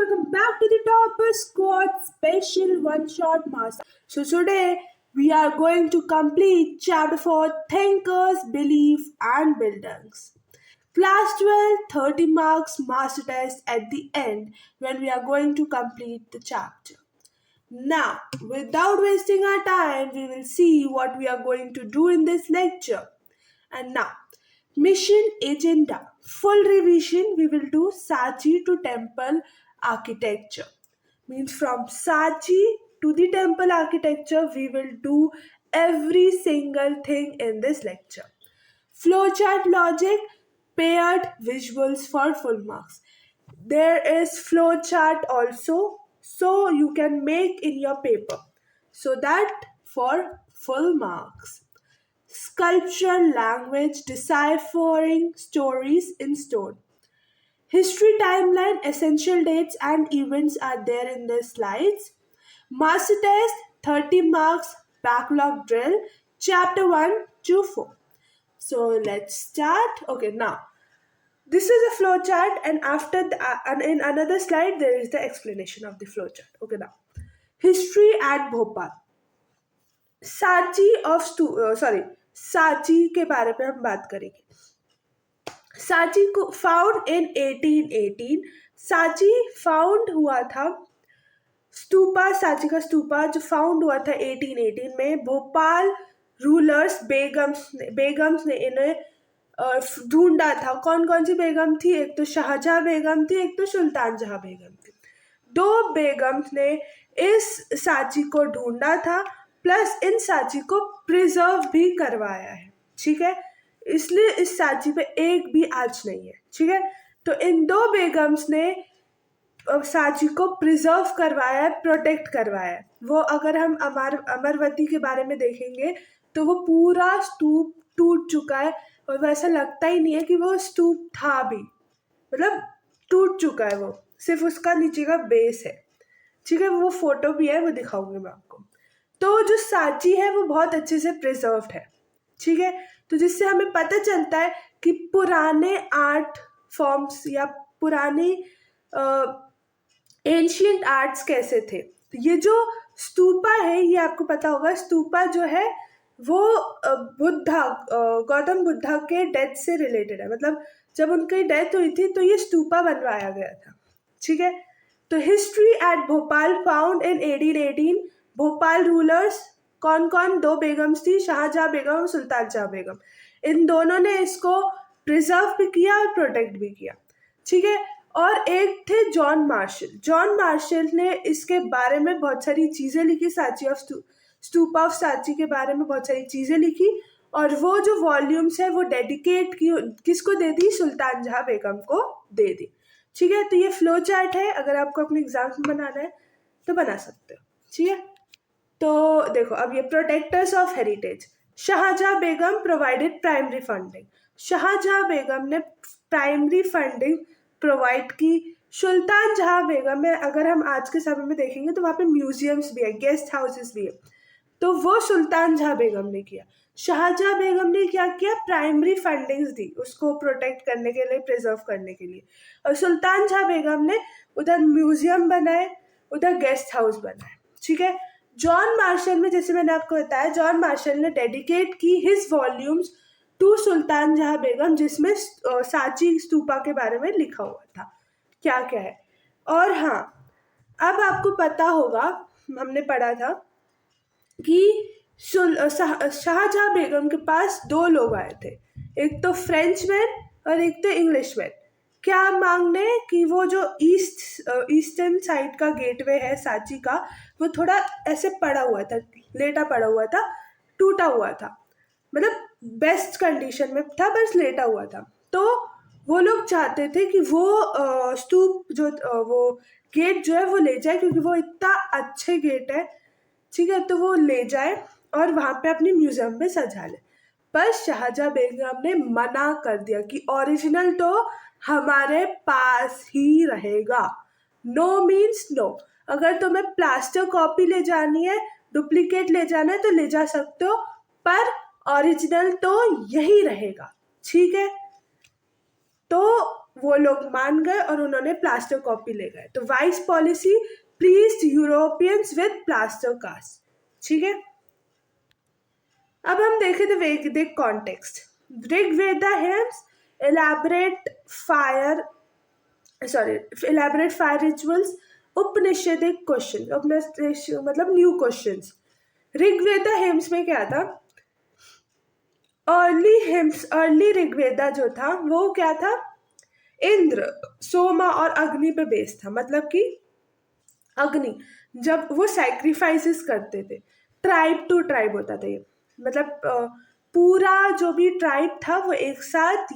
welcome back to the Topper Squad special one-shot master. So today we are going to complete chapter 4 Thinkers, Belief and Buildings. Class 12 30 marks master test at the end when we are going to complete the chapter. Now, without wasting our time, we will see what we are going to do in this lecture. And now, mission agenda. Full revision, we will do Sachi to temple architecture. Means from Sachi to the temple architecture, we will do every single thing in this lecture. Flowchart logic, paired visuals for full marks. There is flowchart also, so you can make in your paper. So that for full marks. Sculpture language, deciphering stories in stone. History timeline, essential dates and events are there in the slides. Master test, 30 marks, backlog drill, chapter 1 to 4. So let's start. Okay, now this is a flow chart, and after and in another slide there is the explanation of the flow chart. Okay, now history at Bhopal. Sanchi के बारे में हम बात करेंगे. सांची को found in 1818. Sanchi found हुआ था, स्तूपा, सांची का स्तूपा जो फाउंड हुआ था 1818 में. भोपाल रूलर्स बेगम्स ने इन्हें ढूंढा था. कौन कौन सी बेगम थी? एक तो शाहजहां बेगम थी, एक तो सुल्तान जहां बेगम थी. दो बेगम्स ने इस सांची को ढूंढा था, प्लस इन सांची को प्रिजर्व भी करवाया है. ठीक है, इसलिए इस सांची पे एक भी आंच नहीं है. ठीक है, तो इन दो बेगम्स ने सांची को प्रिजर्व करवाया है, प्रोटेक्ट करवाया है. वो अगर हम अमरवती के बारे में देखेंगे तो वो पूरा स्तूप टूट चुका है और वैसा लगता ही नहीं है कि वो स्तूप था भी. मतलब टूट चुका है, वो सिर्फ उसका नीचे का बेस है. ठीक है, वो फोटो भी है, वो दिखाऊंगी मैं आपको. तो जो सांची है वो बहुत अच्छे से प्रिजर्व्ड है. ठीक है, तो जिससे हमें पता चलता है कि पुराने आर्ट फॉर्म्स या पुराने एंशियंट आर्ट्स कैसे थे. ये जो स्तूपा है, ये आपको पता होगा, स्तूपा जो है वो गौतम बुद्धा के डेथ से रिलेटेड है. मतलब जब उनकी डेथ हुई थी तो ये स्तूपा बनवाया गया था. ठीक है, तो history eight Bhopal found in 1818. Bhopal rulers कौन कौन? दो बेगम्स थी, शाहजहां बेगम और सुल्तान जहां बेगम. इन दोनों ने इसको प्रिजर्व भी किया और प्रोटेक्ट भी किया. ठीक है, और एक थे जॉन मार्शल. जॉन मार्शल ने इसके बारे में बहुत सारी चीज़ें लिखी. सांची ऑफ स्तूपा ऑफ सांची के बारे में बहुत सारी चीज़ें लिखी, और वो जो वॉल्यूम्स है वो डेडिकेट की किसको दे दी? सुल्तान जहां बेगम को दे दी. ठीक है, तो ये फ्लो चार्ट है, अगर आपको अपने एग्जाम्स में बनाना है तो बना सकते हो. ठीक है, तो देखो अब ये protectors of heritage. Shahjahan Begum provided primary funding. Shahjahan Begum ने प्राइमरी फंडिंग प्रोवाइड की. सुल्तान जहां बेगम में अगर हम आज के समय में देखेंगे तो वहाँ पे म्यूजियम्स भी है, गेस्ट हाउसेस भी है, तो वो सुल्तान जहां बेगम ने किया. शाहजहां बेगम ने क्या किया? प्राइमरी फंडिंग्स दी उसको प्रोटेक्ट करने के लिए, प्रिजर्व करने के लिए. और सुल्तान जहां बेगम ने उधर म्यूजियम बनाए, उधर गेस्ट हाउस बनाए. ठीक है, जॉन मार्शल में जैसे मैंने आपको बताया, जॉन मार्शल ने डेडिकेट की हिज वॉल्यूम्स टू सुल्तान जहां बेगम, जिसमें सांची स्तूपा के बारे में लिखा हुआ था क्या क्या है. और हाँ, अब आपको पता होगा, हमने पढ़ा था कि शाहजहां बेगम के पास दो लोग आए थे, एक तो फ्रेंचमैन और एक तो इंग्लिशमैन. क्या मांगने? कि वो जो ईस्टर्न साइड का गेटवे है सांची का, वो थोड़ा ऐसे पड़ा हुआ था, लेटा पड़ा हुआ था, टूटा हुआ था. मतलब बेस्ट कंडीशन में था, बस लेटा हुआ था. तो वो लोग चाहते थे कि वो स्तूप जो वो गेट जो है वो ले जाए, क्योंकि वो इतना अच्छे गेट है. ठीक है, तो वो ले जाए और वहाँ पे अपनी म्यूजियम में सजा ले. पर शाहजहां बेगम ने मना कर दिया कि ओरिजिनल तो हमारे पास ही रहेगा. No means no. अगर तुम्हें प्लास्टर कॉपी ले जानी है, डुप्लीकेट ले जाना है तो ले जा सकते हो, पर ओरिजिनल तो यही रहेगा. ठीक है, तो वो लोग मान गए और उन्होंने प्लास्टर कॉपी ले गए। तो vice policy pleased Europeans with plaster cast. ठीक है, अब हम देखें the Vedic context. Rigveda hymns elaborate fire elaborate fire rituals, Upanishadic question, Upanishad मतलब न्यू क्वेश्चंस। ऋग्वेदा हेम्स में क्या था, अर्ली ऋग्वेदा जो था वो क्या था, इंद्र, सोमा और अग्नि पे बेस्ड था। मतलब कि अग्नि, जब वो सैक्रिफाइसेस करते थे, ट्राइब टू ट्राइब होता था ये, मतलब पूरा जो भी ट्राइब था वो एक साथ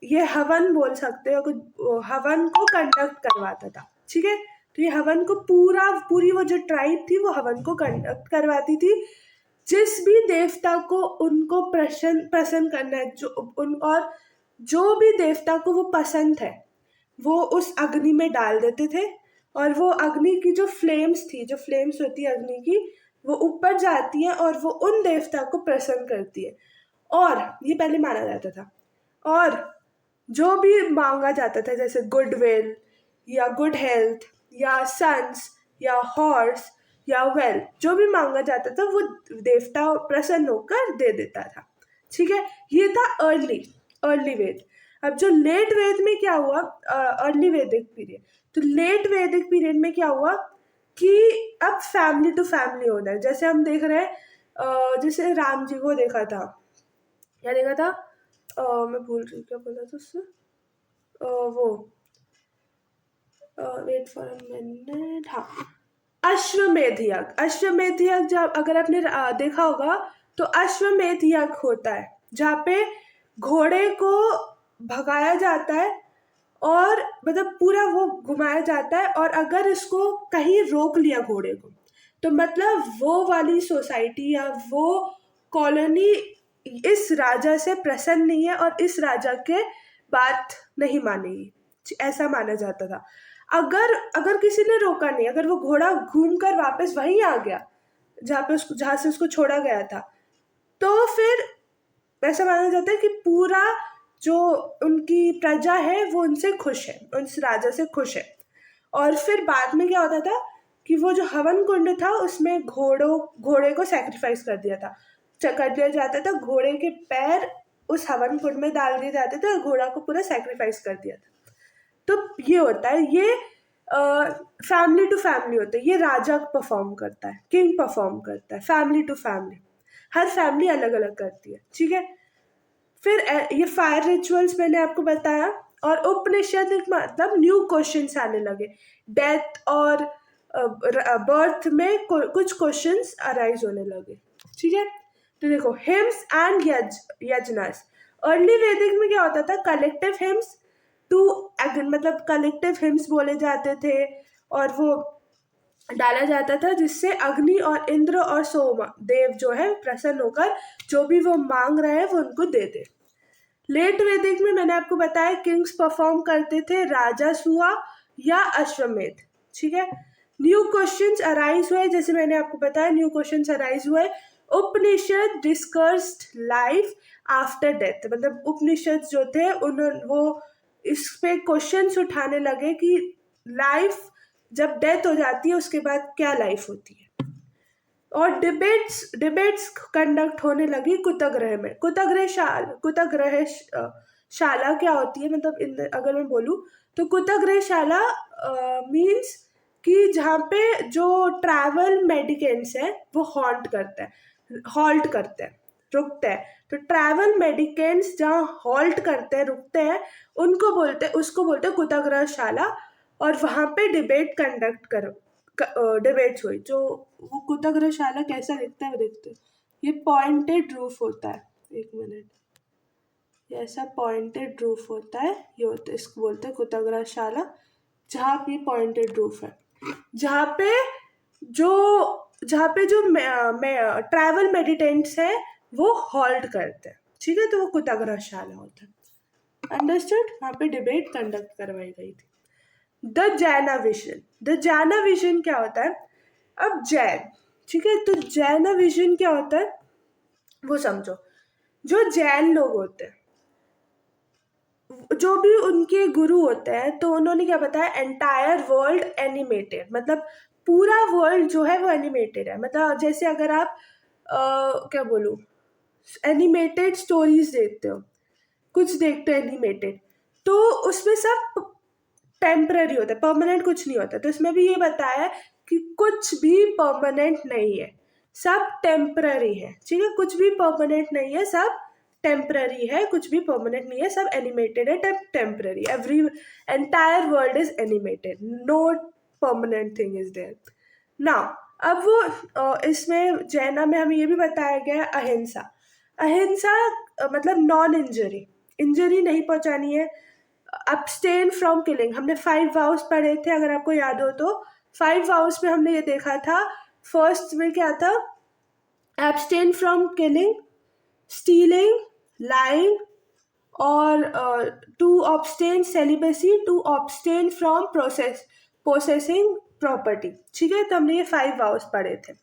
ये हवन बोल सकते हो, हवन को कंडक्ट करवाता था। ठीक है, तो ये हवन को पूरी वो जो ट्राइब थी वो हवन को कंडक्ट करवाती थी। जिस भी देवता को उनको प्रसन्न करना है, और जो भी देवता को वो पसंद है वो उस अग्नि में डाल देते थे, और वो अग्नि की जो फ्लेम्स होती है अग्नि की, वो ऊपर जाती है और वो उन देवता को प्रसन्न करती है। और ये पहले माना जाता था, और जो भी मांगा जाता था जैसे गुडविल या गुड हेल्थ या सन्स या हॉर्स या वेल्थ, जो भी मांगा जाता था वो देवता प्रसन्न होकर दे देता था। ठीक है, ये था अर्ली वेद। अब जो लेट वेद में क्या हुआ, अर्ली वैदिक पीरियड, तो लेट वैदिक पीरियड में क्या हुआ कि अब फैमिली टू फैमिली होना है। जैसे हम देख रहे हैं, जैसे राम जी को देखा था, क्या देखा था, मैं भूल रही हूँ क्या बोला था उससे, वो वेट फॉर अ मिनट, हाँ, अश्वमेध यज्ञ जब अगर आपने देखा होगा तो अश्वमेध यज्ञ होता है जहाँ पे घोड़े को भगाया जाता है, और मतलब पूरा वो घुमाया जाता है, और अगर इसको कहीं रोक लिया घोड़े को, तो मतलब वो वाली सोसाइटी या वो कॉलोनी इस राजा से प्रसन्न नहीं है और इस राजा के बात नहीं मानेगी, ऐसा माना जाता था। अगर किसी ने रोका नहीं, अगर वो घोड़ा घूम कर वापस वहीं आ गया जहाँ से उसको छोड़ा गया था, तो फिर ऐसा माना जाता है कि पूरा जो उनकी प्रजा है वो उनसे खुश है, उस राजा से खुश है। और फिर बाद में क्या होता था कि वो जो हवन कुंड था उसमें घोड़े को सैक्रिफाइस कर दिया जाता था, घोड़े के पैर उस हवन कुंड में डाल दिए जाते थे और घोड़ा को पूरा सैक्रिफाइस कर दिया था। तो ये होता है, ये फैमिली टू फैमिली होता है, ये राजा परफॉर्म करता है, किंग परफॉर्म करता है, फैमिली टू फैमिली, हर फैमिली अलग अलग करती है। ठीक है, फिर ये फायर रिचुअल्स मैंने आपको बताया, और उपनिषद मतलब न्यू क्वेश्चंस आने लगे, डेथ और बर्थ में कुछ क्वेश्चंस अराइज होने लगे। ठीक है, तो देखो हिम्स एंड यजनास। अर्ली वैदिक में क्या होता था, कलेक्टिव हिम्स मतलब कलेक्टिव हिम्स बोले जाते थे, और वो डाला जाता था जिससे अग्नि और इंद्र और सोमा देव जो है प्रसन्न होकर जो भी वो मांग रहे हैं वो उनको दे दे। लेट वैदिक में मैंने आपको बताया किंग्स परफॉर्म करते थे राजासुआ या अश्वमेध। ठीक है, न्यू क्वेश्चंस अराइज हुए, जैसे मैंने आपको बताया न्यू क्वेश्चंस अराइज हुए। उपनिषद डिस्कस्ड लाइफ आफ्टर डेथ, मतलब उपनिषद जो थे वो इस पे क्वेश्चंस उठाने लगे कि लाइफ जब डेथ हो जाती है उसके बाद क्या लाइफ होती है। और डिबेट्स कंडक्ट होने लगी कुतग्रह में। कुतग्रह शाला क्या होती है, मतलब अगर मैं बोलूँ तो कुतग्रह शाला मीन्स कि जहाँ पे जो ट्रैवल मेडिकेंट्स हैं वो हॉल्ट करते हैं, रुकते हैं। तो ट्रैवल मेडिकेंट्स जहाँ हॉल्ट करते हैं, रुकते हैं, उसको बोलते हैं कुतग्रह शाला। और वहाँ पे डिबेट्स हुई। जो वो कुतग्रशाला कैसा दिखता है देखते हो, ये पॉइंटेड रूफ होता है, एक मिनट, ये ऐसा पॉइंटेड रूफ होता है, ये होता है, इसको बोलते हैं कुतग्रशाला, जहाँ पे पॉइंटेड रूफ है, जहाँ पे जो ट्रैवल मेडिटेंट्स हैं वो हॉल्ट करते हैं। ठीक है, तो वो कुतग्रशाला होता है। अंडरस्टूड, वहाँ पे डिबेट कंडक्ट करवाई गई थी। द जैना विजन क्या होता है, अब जैन, ठीक है, तो जैना विजन क्या होता है वो समझो। जो जैन लोग होते हैं जो भी उनके गुरु होते हैं तो उन्होंने क्या बताया, एंटायर वर्ल्ड एनिमेटेड, मतलब पूरा वर्ल्ड जो है वो एनिमेटेड है। मतलब जैसे अगर आप क्या बोलूँ, एनिमेटेड स्टोरीज देखते हो, कुछ देखते हो एनिमेटेड, तो उसमें सब टेम्पररी होता है, परमानेंट कुछ नहीं होता। तो इसमें भी ये बताया है कि कुछ भी परमानेंट नहीं है, सब टेम्पररी है। ठीक है, कुछ भी परमानेंट नहीं है, सब टेम्पररी है, कुछ भी परमानेंट नहीं है, सब एनिमेटेड है, temporary. Every entire world is animated, no permanent thing is there. Now अब वो इसमें जैना में हमें ये भी बताया गया है अहिंसा। अहिंसा मतलब नॉन इंजरी, इंजरी नहीं पहुंचानी है। abstain फ्रॉम किलिंग, हमने 5 वाउस पढ़े थे अगर आपको याद हो तो। 5 वाउस में हमने ये देखा था, फर्स्ट में क्या था, abstain from killing, stealing, lying, और to abstain celibacy, to abstain from processing property. ठीक है, तो हमने ये 5 वाउस पढ़े थे।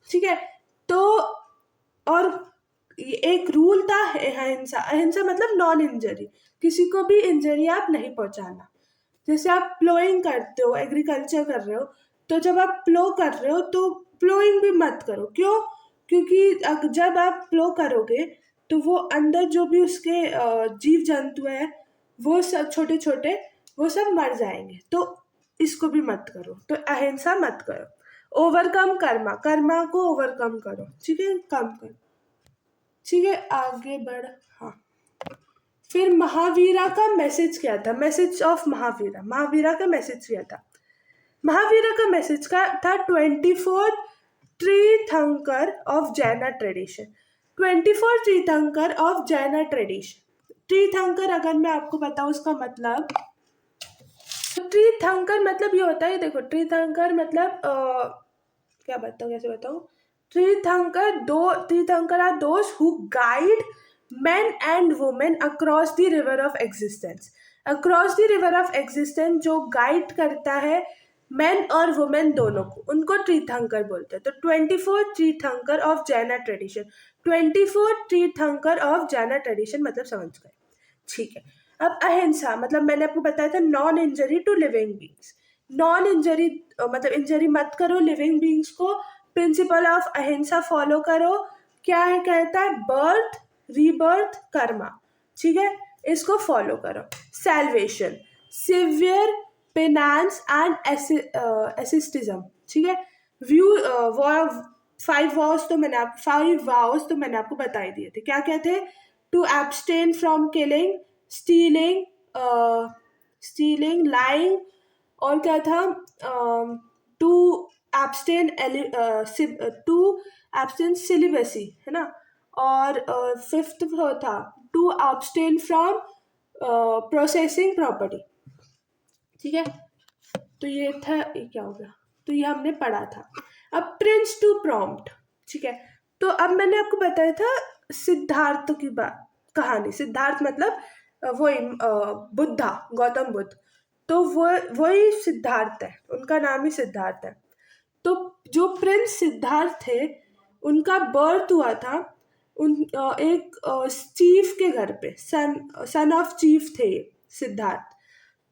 ठीक है, तो और एक रूल था अहिंसा। अहिंसा मतलब नॉन इंजरी, किसी को भी इंजरी आप नहीं पहुंचाना। जैसे आप प्लोइंग करते हो, एग्रीकल्चर कर रहे हो, तो जब आप प्लो कर रहे हो तो प्लोइंग भी मत करो। क्यों? क्योंकि जब आप प्लो करोगे तो वो अंदर जो भी उसके जीव जंतु हैं, वो सब छोटे छोटे, वो सब मर जाएंगे। तो इसको भी मत करो, तो अहिंसा मत करो। ओवरकम कर्मा, कर्मा को ओवरकम करो। ठीक है, कम करो। ठीक है, आगे बढ़। हाँ, फिर महावीरा का मैसेज क्या था, मैसेज ऑफ महावीरा, महावीरा का मैसेज क्या था। महावीरा का मैसेज का था 24 तीर्थंकर ऑफ जैना ट्रेडिशन। 24 तीर्थंकर ऑफ जैना ट्रेडिशन। तीर्थंकर अगर मैं आपको बताऊं उसका मतलब, तो तीर्थंकर मतलब ये होता है, देखो तीर्थंकर मतलब क्या बताऊँ, कैसे बताऊँ। Tirthankara are those who guide men and women across the river of existence। across the river of existence जो गाइड करता है मैन और वुमेन दोनों को, उनको तीर्थंकर बोलते हैं। तो 24 तीर्थंकर ऑफ जैना ट्रेडिशन, 24 तीर्थंकर ऑफ जैना ट्रेडिशन मतलब समझ गए। ठीक है, अब अहिंसा मतलब मैंने आपको बताया था non injury to living beings. Non injury मतलब इंजरी मत करो लिविंग बींग्स को। प्रिंसिपल ऑफ अहिंसा फॉलो करो। क्या है, कहता है बर्थ, रीबर्थ, कर्मा। ठीक है, इसको फॉलो करो। Salvation, severe, penance and asceticism. ठीक है, व्यू 5 वाउस तो मैंने 5 वाउस तो मैंने आपको बता ही दिए थे। क्या क्या थे, to abstain from killing, stealing, lying, और क्या था, to abstain, to abstain celibacy, है ना। और फिफ्थ था to abstain from processing property. ठीक है, तो ये था, ये क्या हो गया, तो ये हमने पढ़ा था। अब प्रिंस टू प्रॉम्प्ट। ठीक है, तो अब मैंने आपको बताया था सिद्धार्थ की बात, कहानी। सिद्धार्थ मतलब वही बुद्धा, गौतम बुद्ध। तो वो वही सिद्धार्थ है, उनका नाम ही सिद्धार्थ है। तो जो प्रिंस सिद्धार्थ थे, उनका बर्थ हुआ था एक चीफ के घर पे। सन ऑफ चीफ थे सिद्धार्थ।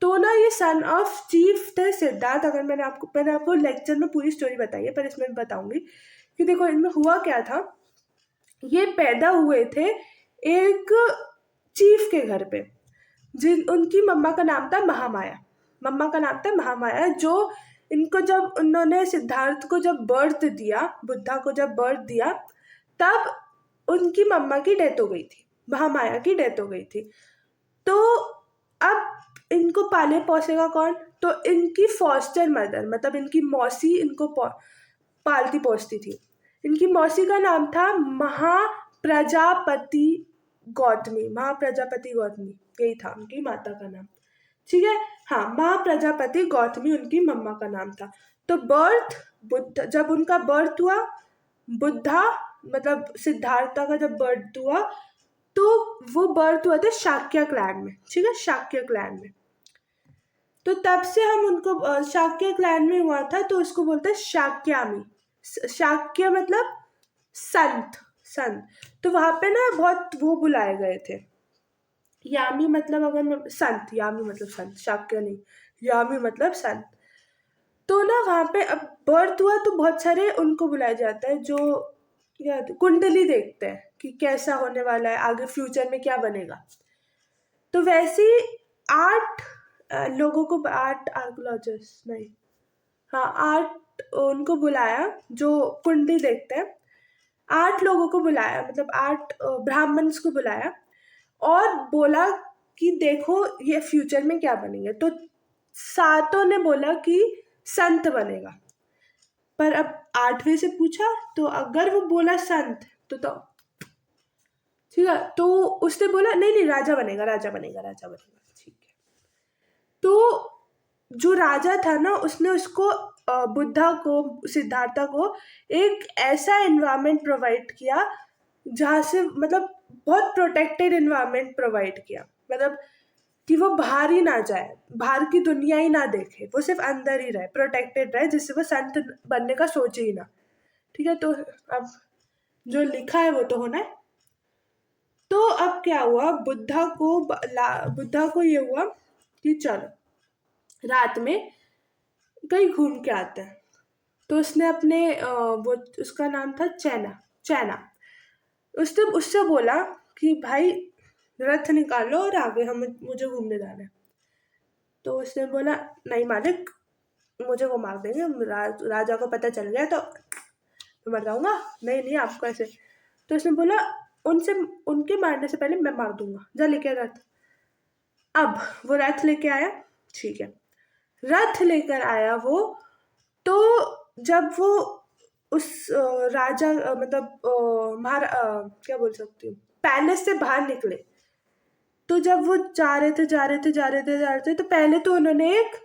तो ना ये सन ऑफ चीफ थे सिद्धार्थ। अगर मैंने आपको लेक्चर में पूरी स्टोरी बताई है, पर इसमें बताऊंगी कि देखो इनमें हुआ क्या था। ये पैदा हुए थे एक चीफ के घर पे, उनकी मम्मा का नाम था महामाया। मम्मा का नाम था महामाया। जो इनको जब उन्होंने सिद्धार्थ को जब बर्थ दिया, बुद्धा को जब बर्थ दिया, तब उनकी मम्मा की डेथ हो गई थी, महामाया की डेथ हो गई थी। तो अब इनको पाले पोसेगा कौन, तो इनकी फॉस्टर मदर मतलब इनकी मौसी इनको पालती पोसती थी। इनकी मौसी का नाम था महाप्रजापति गौतमी। महाप्रजापति गौतमी, यही था उनकी माता का नाम। ठीक है, हाँ, महाप्रजापति गौतमी उनकी मम्मा का नाम था। तो बर्थ बुद्ध, जब उनका बर्थ हुआ, बुद्धा मतलब सिद्धार्थ का जब बर्थ हुआ, तो वो बर्थ हुआ था शाक्य क्लैन में। ठीक है, शाक्य क्लैन में। तो तब से हम उनको शाक्य क्लैन में हुआ था, तो उसको बोलते हैं शाक्यामी। शाक्य मतलब संत, संत। तो वहां पे ना बहुत वो बुलाए गए थे, यामी मतलब अगर मैं संत, यामी मतलब संत, शाक्य नहीं, यामी मतलब संत। तो ना वहाँ पे अब बर्थ हुआ तो बहुत सारे उनको बुलाया जाता है जो क्या कुंडली देखते हैं कि कैसा होने वाला है आगे, फ्यूचर में क्या बनेगा। तो वैसे ही 8 लोगों को, 8 आर्कोलॉजिस्ट नहीं, हाँ 8 उनको बुलाया जो कुंडली देखते हैं। 8 लोगों को बुलाया, मतलब 8 ब्राह्मण्स को बुलाया और बोला कि देखो ये फ्यूचर में क्या बनेंगे। तो 7 ने बोला कि संत बनेगा। पर अब 8वें से पूछा तो अगर वो बोला संत तो ठीक है, तो उसने बोला नहीं नहीं राजा बनेगा, राजा बनेगा, राजा बनेगा। ठीक है, तो जो राजा था ना उसने उसको बुद्धा को, सिद्धार्था को एक ऐसा एनवायरनमेंट प्रोवाइड किया जहाँ से, मतलब बहुत प्रोटेक्टेड एनवायरनमेंट प्रोवाइड किया, मतलब कि वो बाहर ही ना जाए, बाहर की दुनिया ही ना देखे, वो सिर्फ अंदर ही रहे, प्रोटेक्टेड रहे, जिससे वो संत बनने का सोचे ही ना। ठीक है, तो अब जो लिखा है वो तो होना है। तो अब क्या हुआ, बुद्धा को ये हुआ कि चलो रात में कहीं घूम के आते हैं। तो उसने अपने वो उसका नाम था चैना, चैना। उसने उससे बोला कि भाई रथ निकालो और आगे हम मुझे घूमने जाना है। तो उसने बोला नहीं मालिक, मुझे वो मार देंगे, राजा को पता चल गया तो मैं मर जाऊंगा। नहीं नहीं आपको ऐसे। तो उसने बोला उनसे, उनके मारने से पहले मैं मार दूंगा, जा लेके आ रथ। अब वो रथ लेके आया। ठीक है, रथ लेकर आया वो। तो जब वो उस राजा मतलब क्या बोल सकती हूँ, पैलेस से बाहर निकले। तो जब वो जा रहे थे जा रहे थे जा रहे थे जा रहे थे, तो पहले तो उन्होंने एक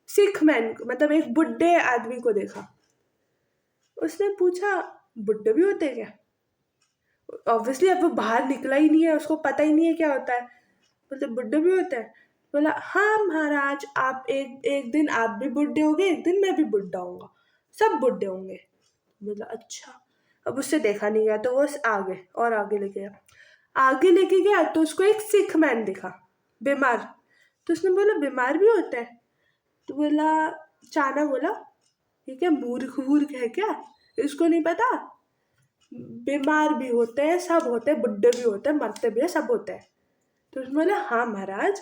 सिख मैन, मतलब एक बुढ़े आदमी को देखा। उसने पूछा बुड्ढे भी होते हैं क्या? ऑब्वियसली अब वो बाहर निकला ही नहीं है, उसको पता ही नहीं है क्या होता है। बोलते बुड्ढे भी होते हैं? बोला हाँ महाराज, आप एक एक दिन आप भी बुड्ढे होंगे, एक दिन मैं भी बुड्ढा होऊंगा, सब बुड्ढे होंगे। बोला अच्छा। अब उससे देखा नहीं गया तो वो आगे और आगे लेके गया, आगे लेके गया तो उसको एक सिख मैन दिखा, बीमार। तो उसने बोला बीमार भी होता है? तो बोला, चाना बोला ये क्या मूर्ख वूर्ख है क्या, इसको नहीं पता, बीमार भी होते हैं, सब होते हैं, बुड्ढे भी होते हैं, मरते भी हैं, सब होते हैं। तो उसने बोला हाँ महाराज,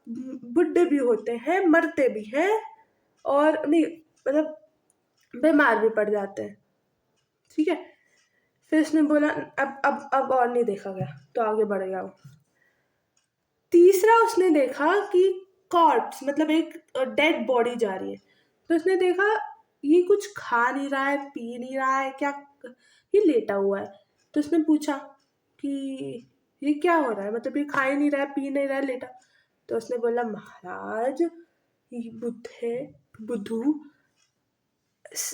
बुड्ढे भी होते हैं, मरते भी हैं, और नहीं मतलब बीमार भी पड़ जाते हैं। ठीक है, फिर उसने बोला अब और नहीं देखा गया, तो आगे बढ़ गया वो। तीसरा उसने देखा कि कॉर्प्स, मतलब एक डेड बॉडी जा रही है। तो उसने देखा ये कुछ खा नहीं रहा है, पी नहीं रहा है, क्या ये लेटा हुआ है। तो उसने पूछा कि ये क्या हो रहा है, मतलब ये खा ही नहीं रहा है, पी नहीं रहा है, लेटा। तो उसने बोला महाराज ये बुद्धू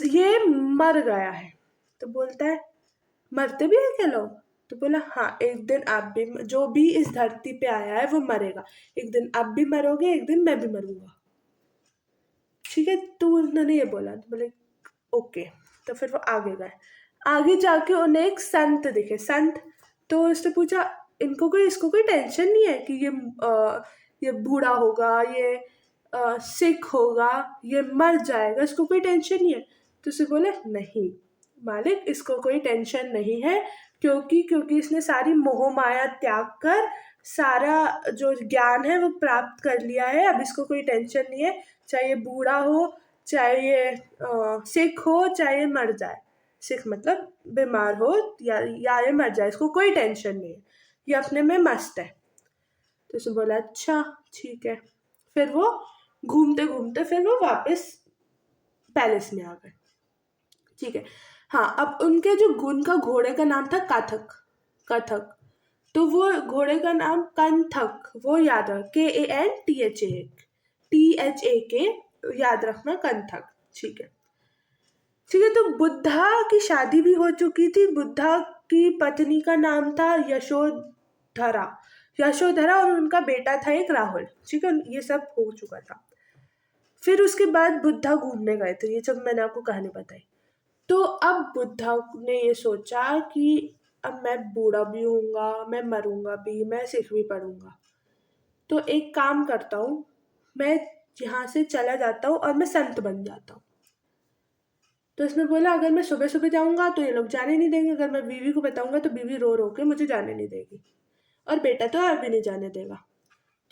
ये मर गया है। तो बोलता है मरते भी हैं क्या लोग? तो बोला हाँ, एक दिन आप भी, जो भी इस धरती पे आया है वो मरेगा, एक दिन आप भी मरोगे, एक दिन मैं भी मरूंगा। ठीक है, तो उन्होंने ये बोला, तो बोले ओके। तो फिर वो आगे गए, आगे जाके उन्हें एक संत दिखे, संत। तो उसने पूछा इनको कोई, इसको कोई टेंशन नहीं है कि ये बूढ़ा होगा, ये सिक होगा, ये मर जाएगा, इसको कोई टेंशन नहीं है? तो उसे बोले नहीं मालिक, इसको कोई टेंशन नहीं है, क्योंकि इसने सारी मोह माया त्याग कर सारा जो ज्ञान है वो प्राप्त कर लिया है, अब इसको कोई टेंशन नहीं है, चाहे ये बूढ़ा हो, चाहे ये सिक हो, चाहे ये मर जाए। सिक मतलब बीमार हो या ये मर जाए, इसको कोई टेंशन नहीं है, ये अपने में मस्त है। तो उसने बोला अच्छा ठीक है। फिर वो घूमते घूमते फिर वो वापस पैलेस में आ गए। ठीक है, हाँ अब उनके जो गुण का घोड़े का नाम था कथक, कथक। तो वो घोड़े का नाम कंथक, वो याद रख, KANTHA, याद रखना कंथक। ठीक है, ठीक है। तो बुद्धा की शादी भी हो चुकी थी, बुद्धा की पत्नी का नाम था यशोधरा, यशोधरा, और उनका बेटा था एक राहुल। ठीक है, ये सब हो चुका था। फिर उसके बाद बुद्धा घूमने गए थे, ये सब मैंने आपको कहानी बताई। तो अब बुद्धा ने ये सोचा कि अब मैं बूढ़ा भी होऊंगा, मैं मरूंगा भी, मैं सिख भी पढ़ूंगा, तो एक काम करता हूँ, मैं यहाँ से चला जाता हूँ और मैं संत बन जाता हूँ। तो इसने बोला अगर मैं सुबह सुबह जाऊंगा तो ये लोग जाने नहीं देंगे, अगर मैं बीवी को बताऊंगा तो बीवी रो रो के मुझे जाने नहीं देगी, और बेटा तो और भी नहीं जाने देगा,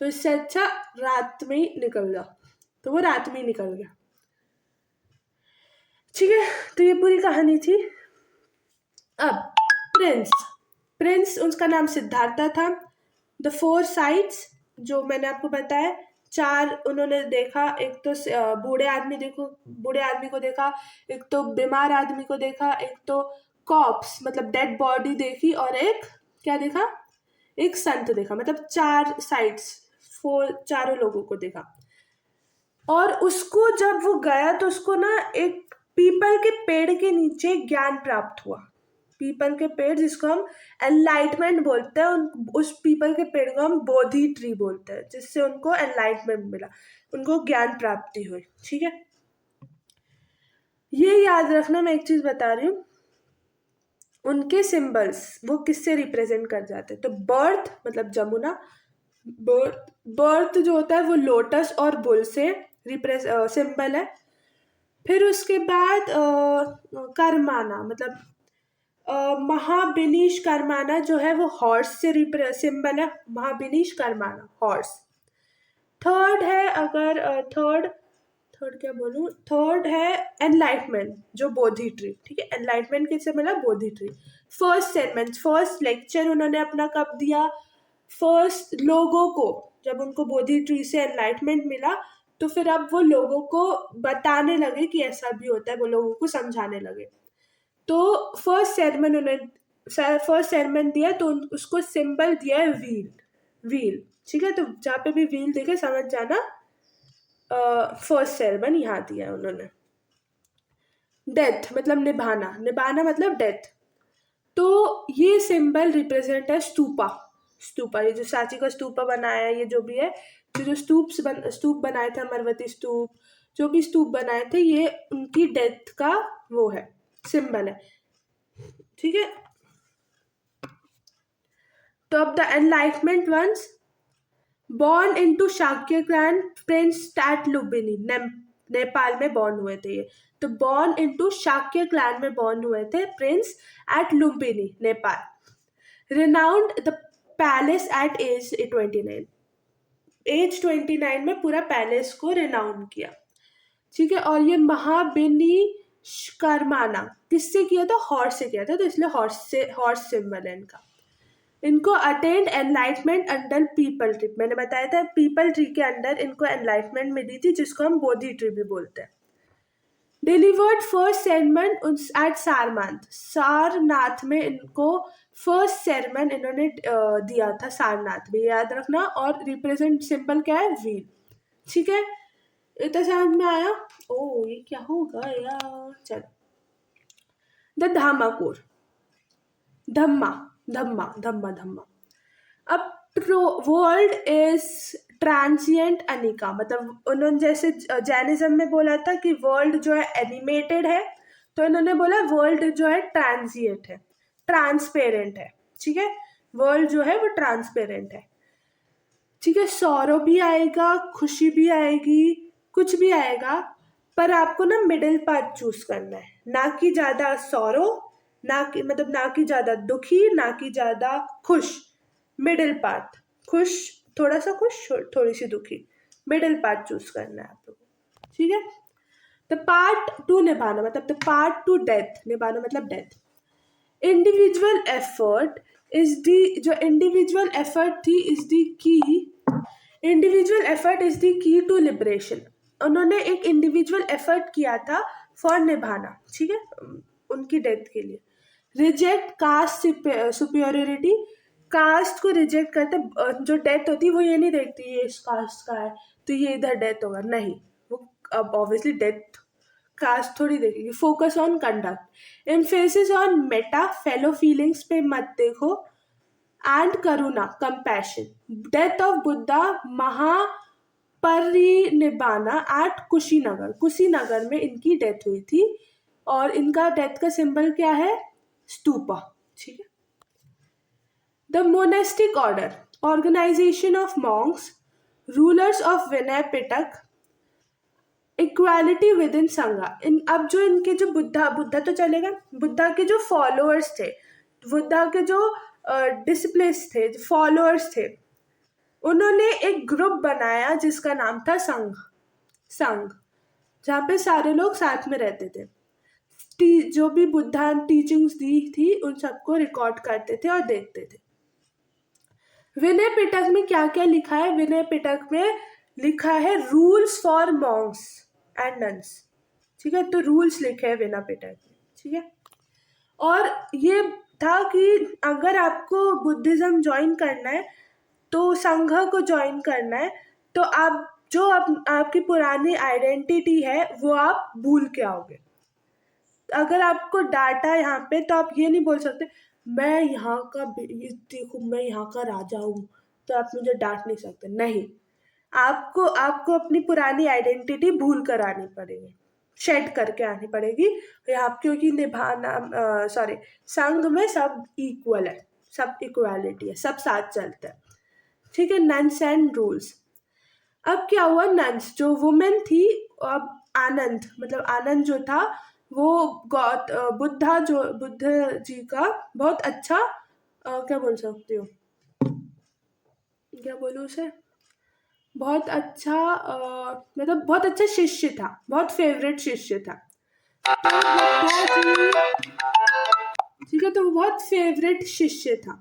तो इससे अच्छा रात में ही निकल जाओ। तो वो रात में ही निकल गया। ठीक है, तो ये पूरी कहानी थी। अब प्रिंस प्रिंस उसका नाम सिद्धार्था था। द फोर साइट्स जो मैंने आपको बताया, चार उन्होंने देखा, एक तो बूढ़े आदमी को देखा, एक तो बीमार आदमी को देखा, एक तो कॉप्स मतलब डेड बॉडी देखी, और एक क्या देखा, एक संत देखा। मतलब चार साइट्स, चारों लोगों को देखा। और उसको जब वो गया तो उसको ना एक पीपल के पेड़ के नीचे ज्ञान प्राप्त हुआ। पीपल के पेड़ जिसको हम एनलाइटमेंट बोलते हैं, उस पीपल के पेड़ को हम बोधि ट्री बोलते हैं, जिससे उनको एनलाइटमेंट मिला, उनको ज्ञान प्राप्ति हुई। ठीक है, ये याद रखना। मैं एक चीज बता रही हूँ, उनके सिंबल्स वो किससे रिप्रेजेंट कर जाते हैं। तो बर्थ मतलब जमुना, बर्थ जो होता है वो लोटस और बुल से सिंबल है। फिर उसके बाद कर्माना मतलब महाबिनीश कर्माना जो है वो हॉर्स से सिंबल है, महाबिनीश कर्माना हॉर्स। थर्ड है, अगर थर्ड क्या बोलूँ, थर्ड है एनलाइटमेंट जो बोधि ट्री। ठीक है, एनलाइटमेंट किससे मिला, Bodhi tree. First segment, first lecture उन्होंने अपना कब दिया, फर्स्ट लोगों को जब उनको बोधि ट्री से एनलाइटमेंट मिला, तो फिर अब वो लोगों को बताने लगे कि ऐसा भी होता है, वो लोगों को समझाने लगे। तो फर्स्ट सेरमन दिया, तो उसको सिंबल दिया है व्हील। ठीक है, तो जहाँ पे भी व्हील देखे समझ जाना फर्स्ट सेरमन यहाँ दिया है उन्होंने। डेथ मतलब निभाना मतलब डेथ। तो ये सिंबल रिप्रेजेंट है स्तूपा, ये जो सांची का स्तूपा बनाया है, ये जो भी है, जो स्तूप बनाए थे, अमरवती स्तूप, जो भी स्तूप बनाए थे, ये उनकी डेथ का वो है, सिंबल है। ठीक है, तो अब the enlightenment once born into Shakya clan prince at Lumbini, Nepal में बॉर्न हुए थे ये। तो बॉर्न इनटू शाक्य क्लैन में बॉर्न हुए थे prince at Lumbini, Nepal. Renounced the palace at age 29, age 29 में पूरा पैलेस को रिनाउंड किया। ठीक है, और ये महाबिनी कर्माना किससे किया था, हॉर्स से किया था, तो इसलिए हॉर्स सिंबल है इनका। इनको attend enlightenment under peepal tree, मैंने बताया था पीपल ट्री के अंडर इनको एनलाइटमेंट मिली थी, जिसको हम बोधि ट्री भी बोलते हैं। Delivered first sermon at Sarnath में इनको फर्स्ट सेरमन इन्होंने दिया था सारनाथ में, याद रखना। और रिप्रेजेंट सिंबल क्या है, व्हील। ठीक है, इतना समझ में आया। ओ ये क्या होगा यार, चलो। द धामाकोर, धम्मा। अब वर्ल्ड इज ट्रांसिएंट अनिका, मतलब उन्होंने जैसे जैनिज्म में बोला था कि वर्ल्ड जो है एनिमेटेड है, तो इन्होंने बोला वर्ल्ड जो है ट्रांसिएंट है, ट्रांसपेरेंट है। ठीक है, वर्ल्ड जो है वो ट्रांसपेरेंट है। ठीक है, सौरव भी आएगा, खुशी भी आएगी, कुछ भी आएगा, पर आपको ना मिडिल पाथ चूज करना है, ना कि ज्यादा सौरव, ना कि ज्यादा दुखी, ना कि ज्यादा खुश। मिडिल पाथ, खुश, थोड़ा सा खुश, थोड़ी सी दुखी, मिडिल पाथ चूज करना है आप लोगों को। ठीक है, द पार्ट टू निभाना मतलब द पार्ट टू डेथ, निभाना मतलब death. Individual effort is the, जो इंडिविजुअल एफर्ट थी is the key, individual effort is the key to liberation. उन्होंने एक इंडिविजुअल एफर्ट किया था फॉर निभाना, ठीक है, उनकी डेथ के लिए। रिजेक्ट कास्ट सुपियोरिटी, कास्ट को रिजेक्ट करते, जो डेथ होती है वो ये नहीं देखती ये इस कास्ट का है तो ये इधर डेथ होगा, नहीं, वो अब ऑब्वियसली डेथ कास्ट थोड़ी देखेगी। Focus on conduct, emphasis on metta, fellow feelings पे मत देखो, and karuna compassion. Death of Buddha Mahaparinibbana at Kushinagar में इनकी डेथ हुई थी, और इनका डेथ का सिंबल क्या है, स्तूपा। ठीक है, the monastic order, organisation of monks, rulers of Vinaya Pitaka, equality within Sangha. अब जो इनके जो बुद्धा तो चलेगा, बुद्धा के जो फॉलोअर्स थे, बुद्धा के जो डिसिप्लिन्स थे, फॉलोअर्स थे, उन्होंने एक ग्रुप बनाया जिसका नाम था संघ, जहाँ पे सारे लोग साथ में रहते थे। जो भी बुद्धा टीचिंग्स दी थी उन सबको रिकॉर्ड करते थे और देखते थे। विनय पिटक में क्या क्या लिखा है? विनय पिटक में लिखा है rules for Monks and nuns, ठीक है। तो रूल्स लिखे हैं विनय पिटक में, ठीक है। और ये था कि अगर आपको बुद्धिज्म ज्वाइन करना है, तो संघ को ज्वाइन करना है, तो आप जो आपकी पुरानी आइडेंटिटी है वो आप भूल के आओगे। अगर आपको डाटा यहाँ पे, तो आप ये नहीं बोल सकते मैं यहाँ का, देखो मैं यहाँ का राजा हूँ, तो आप मुझे डांट नहीं सकते। नहीं, आपको अपनी पुरानी आइडेंटिटी भूल कर आनी पड़ेगी, शेड करके आनी पड़ेगी यहाँ, क्योंकि संघ में सब इक्वल है, सब इक्वालिटी है, सब साथ चलते हैं, ठीक है। Nuns and rules. अब क्या हुआ, नन्स जो वुमेन थी, अब आनंद जो था वो बुद्ध जी का बहुत अच्छा क्या बोल सकती हूँ, क्या बोलूँ उसे, बहुत अच्छा मतलब बहुत अच्छा शिष्य था, बहुत फेवरेट शिष्य था। ठीक है, तो वो बहुत फेवरेट शिष्य था।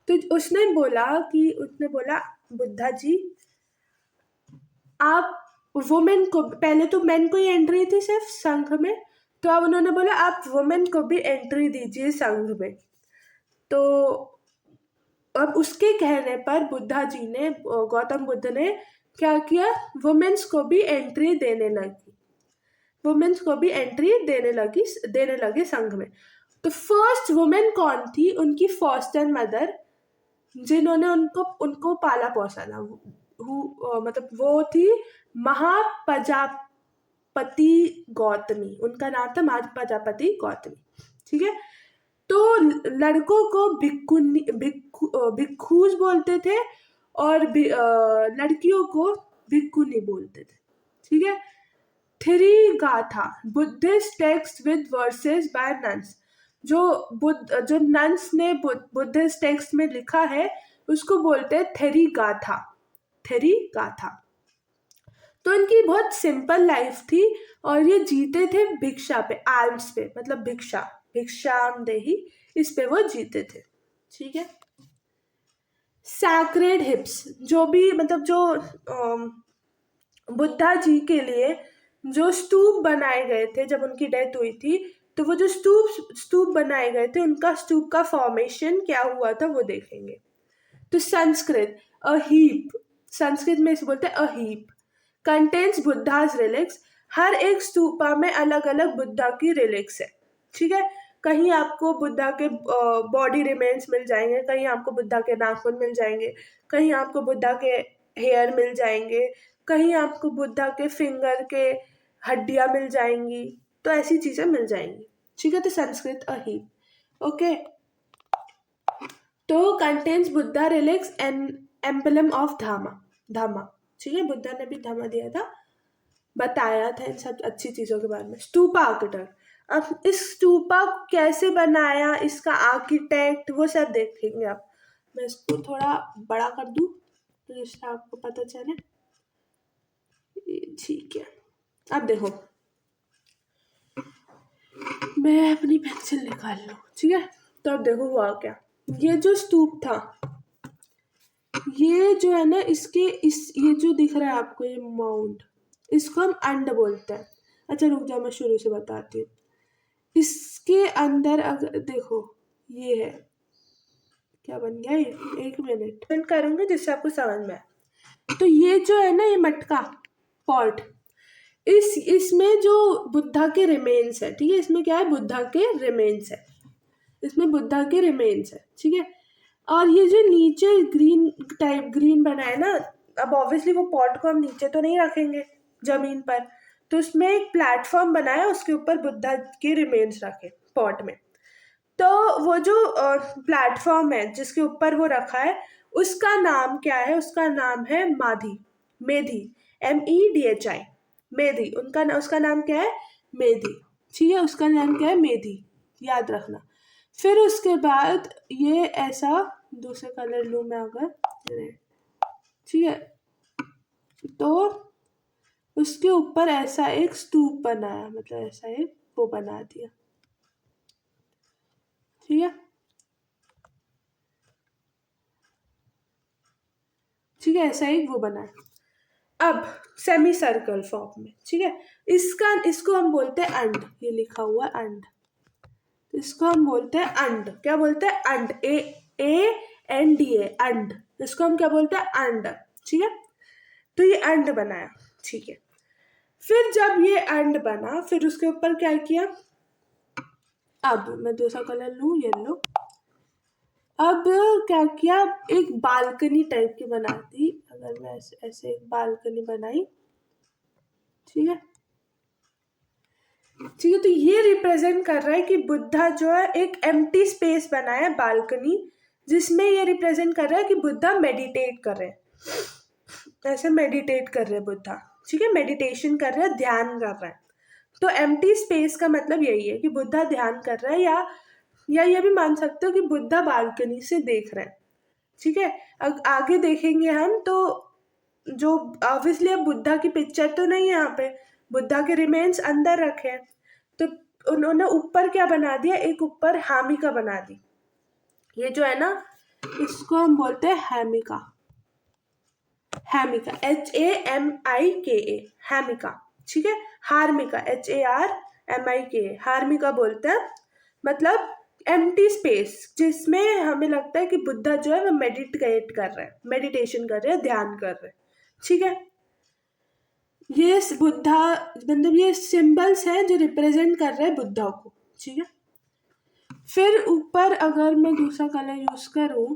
तो उसने बोला बुद्धा जी, आप वुमेन को, पहले तो मेन को ही एंट्री थी सिर्फ संघ में, तो अब उन्होंने बोला आप वुमेन को भी एंट्री दीजिए संघ में। तो अब उसके कहने पर गौतम बुद्ध ने क्या किया, वुमेन्स को भी एंट्री देने लगे संघ में। तो फर्स्ट वुमेन कौन थी? उनकी फॉस्टर मदर, जिन्होंने उनको पाला पोसा था, मतलब वो थी महाप्रजापति गौतमी, उनका नाम था महाप्रजापति गौतमी, ठीक है। तो लड़कों को भिक्खूज बोलते थे और लड़कियों को भिक्खुनी बोलते थे, ठीक है। Theri Gatha, Buddhist text with verses by nuns, जो नन्स ने बुद्धिस्ट टेक्स्ट में लिखा है उसको बोलते हैं थेरी गाथा। तो इनकी बहुत सिंपल लाइफ थी और ये जीते थे भिक्षा पे, आल्म्स पे, मतलब भिक्षाम देही, इस पे वो जीते थे, ठीक है। सैक्रेड हिप्स, जो भी मतलब जो बुद्धा जी के लिए जो स्तूप बनाए गए थे जब उनकी डेथ हुई थी, तो वो जो स्तूप बनाए गए थे, उनका स्तूप का फॉर्मेशन क्या हुआ था वो देखेंगे। तो संस्कृत, अ हीप, संस्कृत में इसे बोलते हैं a heap, contains Buddha's relics. हर एक स्तूपा में अलग अलग बुद्धा की रिलिक्स है, ठीक है। कहीं आपको बुद्धा के बॉडी रिमेन्स मिल जाएंगे, कहीं आपको बुद्धा के नाखून मिल जाएंगे, कहीं आपको बुद्धा के हेयर मिल जाएंगे, कहीं आपको बुद्धा के फिंगर के हड्डियां मिल जाएंगी, तो ऐसी चीजें मिल जाएंगी, ठीक है। तो संस्कृत अ हीप, ओके। तो contains Buddha relics and emblem of dhamma, ठीक है। बुद्धा ने भी धामा दिया था, बताया था इन सब अच्छी चीज़ों के बारे में। स्तूपा आर्किटेक्ट, अब इस स्तूपा कैसे बनाया, इसका आर्किटेक्ट, वो सब देखेंगे आप। मैं इसको थोड़ा बड़ा कर दूँ तो जिससे आपको पता चले, ठीक है। अब देखो, मैं अपनी पेंसिल निकाल लूँ, ठीक है। तो अब देखो हुआ क्या, ये जो स्तूप था, ये जो है ना, ये जो दिख रहा है आपको, ये माउंट, इसको हम अंड बोलते हैं। अच्छा रुक जाओ, मैं शुरू से बताती हूँ। इसके अंदर अगर देखो, ये है, क्या बन गया ये, एक मिनट करूँगी जिससे आपको समझ में आए। तो ये जो है ना, ये मटका पॉट, इसमें जो बुद्धा के रिमेन्स है, ठीक है। इसमें क्या है, बुद्धा के रिमेन्स है, इसमें बुद्धा के रिमेन्स है, ठीक है। और ये जो नीचे ग्रीन बना है ना, अब ऑब्वियसली वो पॉट को हम नीचे तो नहीं रखेंगे जमीन पर, तो उसमें एक प्लेटफॉर्म बनाया, उसके ऊपर बुद्धा के रिमेन्स रखे पॉट में। तो वो जो प्लेटफॉर्म है जिसके ऊपर वो रखा है, उसका नाम क्या है? उसका नाम है माधी, मेधी, MEDHI, मेधी। उसका नाम क्या है? मेधी। ठीक है, उसका नाम क्या है? मेधी, याद रखना। फिर उसके बाद ये ऐसा, दूसरे कलर लूँ मैं अगर, ठीक है, तो उसके ऊपर ऐसा एक स्तूप बनाया, मतलब ऐसा एक वो बना दिया। ठीक है, ठीक है, ऐसा एक वो बनाया। अब सेमी सर्कल फॉर्म में, ठीक है, इसको हम बोलते हैं अंड। ये लिखा हुआ है अंड, इसको हम बोलते हैं अंड। क्या बोलते हैं? अंड, ANDA, अंड। इसको हम क्या बोलते हैं? अंड। ठीक है, तो ये अंड बनाया। ठीक है, फिर जब ये अंड बना, फिर उसके ऊपर क्या किया? अब मैं दूसरा कलर लूँ, येलो। अब क्या किया? एक बालकनी टाइप की बना दी। अगर मैं ऐसे एक बालकनी बनाई, ठीक है, ठीक है, तो ये रिप्रेजेंट कर रहा है कि बुद्धा जो है एक एम्प्टी स्पेस बनाया है, बालकनी, जिसमें ये रिप्रेजेंट कर रहा है कि बुद्धा मेडिटेट कर रहे हैं। ऐसे मेडिटेट कर रहे हैं बुद्धा, ठीक है, मेडिटेशन कर रहे हैं, ध्यान कर रहे हैं। तो एम्प्टी स्पेस का मतलब यही है कि बुद्धा ध्यान कर रहा है, या ये भी मान सकते हो कि बुद्धा बालकनी से देख रहे हैं। ठीक है, आगे देखेंगे हम तो, जो ऑब्वियसली अब बुद्धा की पिक्चर तो नहीं है यहाँ पे, बुद्धा के रिमेन्स अंदर रखे हैं, तो उन्होंने ऊपर क्या बना दिया? एक ऊपर हामिका बना दी। ये जो है ना, इसको हम बोलते हैं हैमिका, हैमिका, HAMIKA, हैमिका। ठीक है, हार्मिका, HARMIKA, हार्मिका बोलते हैं। मतलब एम्प्टी स्पेस, जिसमें हमें लगता है कि बुद्धा जो है वो मेडिटेट कर रहे हैं, मेडिटेशन कर रहे हैं, ध्यान कर रहे हैं। ठीक है, ये बुद्धा, मतलब ये सिंबल्स हैं जो रिप्रेजेंट कर रहे हैं बुद्धा को। ठीक है, फिर ऊपर अगर मैं दूसरा कलर यूज करूं,